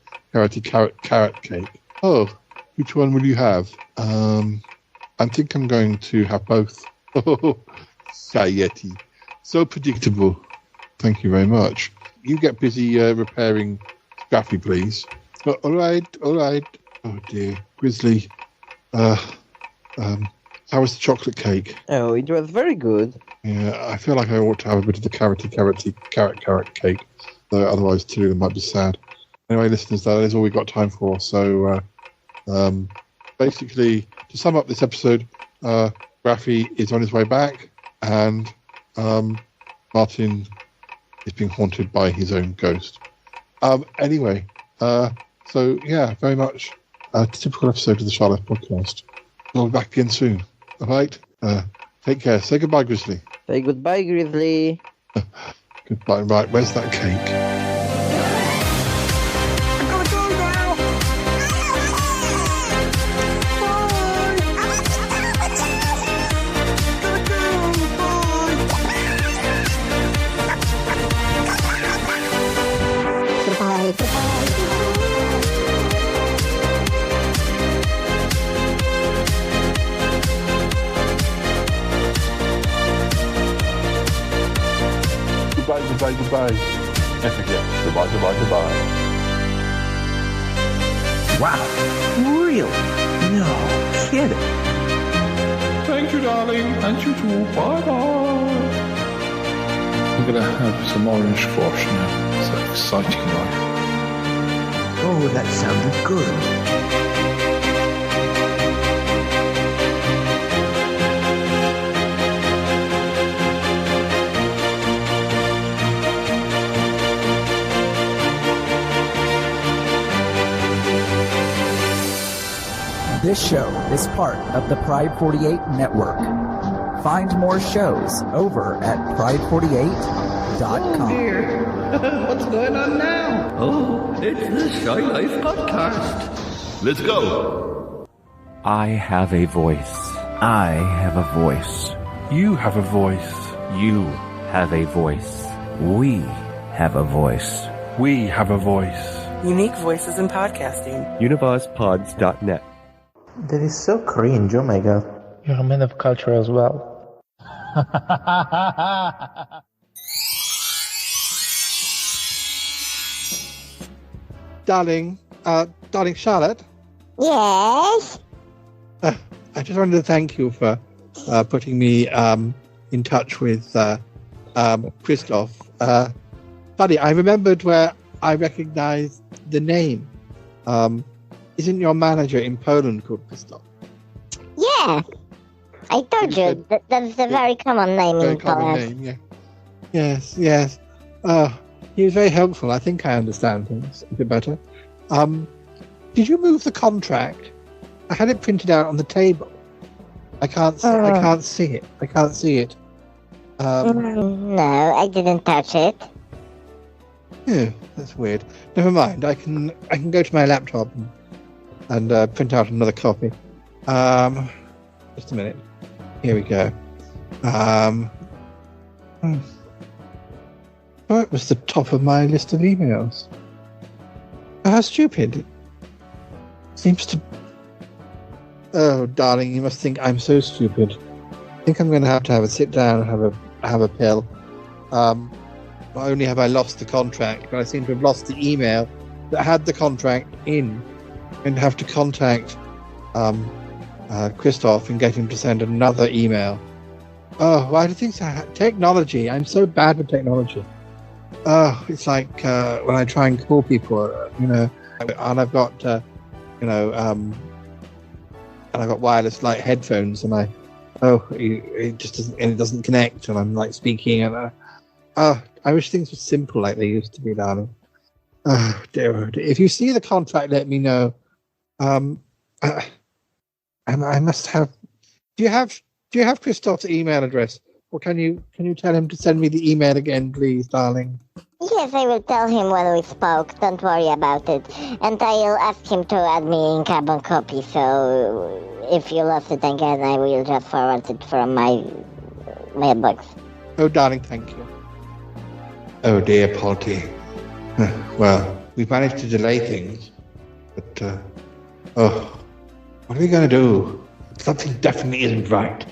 cake. Oh, which one will you have? I think I'm going to have both. Oh, Sayeti. So predictable. Thank you very much. You get busy repairing Scraffy, please. All right. Oh dear, Grizzly. How was the chocolate cake? Oh, it was very good. Yeah, I feel like I ought to have a bit of the carrot cake. Though otherwise, too, it might be sad. Anyway, listeners, that is all we've got time for. So, basically, to sum up this episode, Scraffy is on his way back, and Martin is being haunted by his own ghost. Anyway, so yeah, very much a typical episode of the Charlotte podcast. We'll be back again soon. All right? Take care. Say goodbye, Grizzly. Say goodbye, Grizzly. Goodbye. Right, where's that cake? Goodbye. Yeah, goodbye. Wow. Really? No kidding. Thank you, darling. And you too. Bye-bye. I'm going to have some orange squash now. So exciting life. Oh, that sounded good. This show is part of the Pride 48 network. Find more shows over at pride48.com. Oh dear. What's going on now? Oh, it's the Shy Life podcast. Let's go. I have a voice. I have a voice. You have a voice. You have a voice. We have a voice. We have a voice. Unique voices in podcasting. UnivazPods.net. That is so cringe, oh my god. You're a man of culture as well. Darling Charlotte? Yes? I just wanted to thank you for putting me in touch with Christoph. Buddy, I remembered where I recognized the name. Isn't your manager in Poland called Christoph? Yeah. I told you, that's a very common name in Poland. Yeah. Yes. He was very helpful. I think I understand things a bit better. Did you move the contract? I had it printed out on the table. I can't see it. No, I didn't touch it. Yeah, that's weird. Never mind. I can go to my laptop and print out another copy. Just a minute. Here we go. It was the top of my list of emails. How stupid. It seems to... Oh, darling, you must think I'm so stupid. I think I'm going to have a sit down and have a pill. Not only have I lost the contract, but I seem to have lost the email that had the contract in. I'm going to have to contact Christoph and get him to send another email. Oh, why do things technology? I'm so bad with technology. Oh, it's like when I try and call people, and I've got, and I've got wireless like headphones, and it just doesn't connect, and I'm like speaking, and I wish things were simple like they used to be, darling. Oh dear. If you see the contract, let me know. I must have. Do you have Do you have Christoph's email address? Or can you tell him to send me the email again, please, darling? Yes, I will tell him when we spoke. Don't worry about it. And I'll ask him to add me in carbon copy, so if you lost it again, I will just forward it from my mailbox. Oh, darling, thank you. Oh dear, Polty. Well, we've managed to delay things, but, what are we going to do? Something definitely isn't right.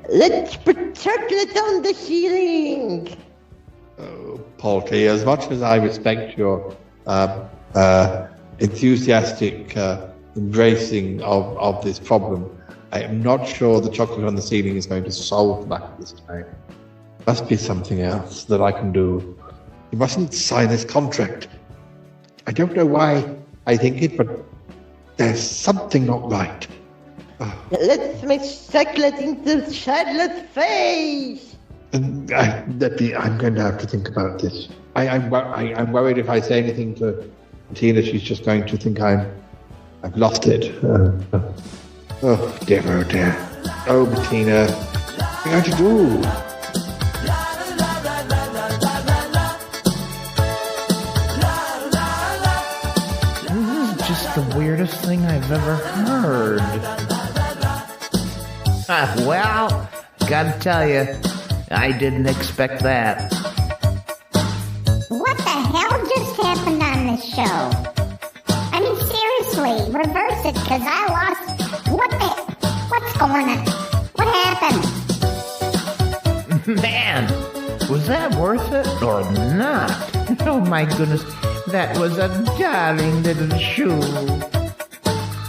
Let's put chocolate on the ceiling. Oh, Polty, as much as I respect your enthusiastic embracing of this problem, I am not sure the chocolate on the ceiling is going to solve the matter this time. Must be something else that I can do. You mustn't sign this contract. I don't know why I think it, but there's something not right. Let's mix chocolate into Charlotte's face. I'm going to have to think about this. I'm worried if I say anything to Tina, she's just going to think I've lost it. Oh dear, oh dear. Oh, Bettina, what are you going to do? This is just the weirdest thing I've ever heard. Well, gotta tell you, I didn't expect that. What the hell just happened on this show? I mean, seriously, reverse it, because I lost... What's going on? What happened? Man, was that worth it or not? Oh my goodness, that was a darling little shoe.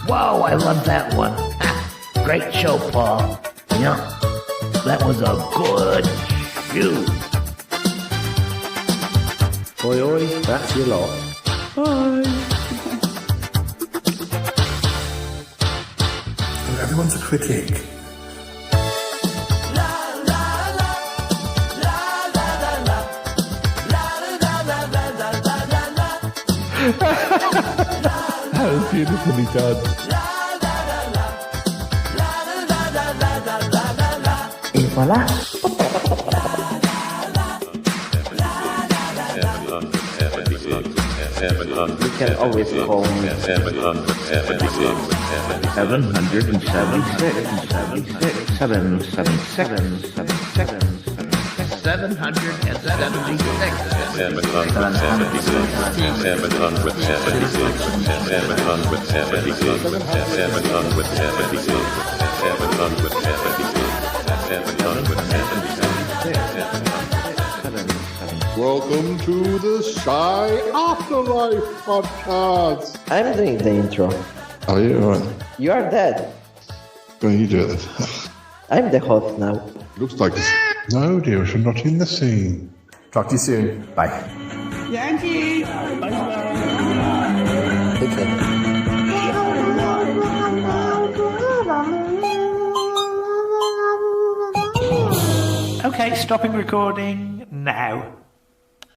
Whoa, I love that one. Great show, Paul. Yeah, that was a good shoe. Oi, oi, that's your lot. Bye. Everyone's a critic. That was beautifully done. Et voilà. You can always call me Welcome to the Shy Afterlife podcast. I'm doing the intro. Are you? Right. You are dead. Well, you do it. I'm the host now. Looks like this. No, dear, you're not in the scene. Talk to you soon. Bye. Yankee! Okay, stopping recording now.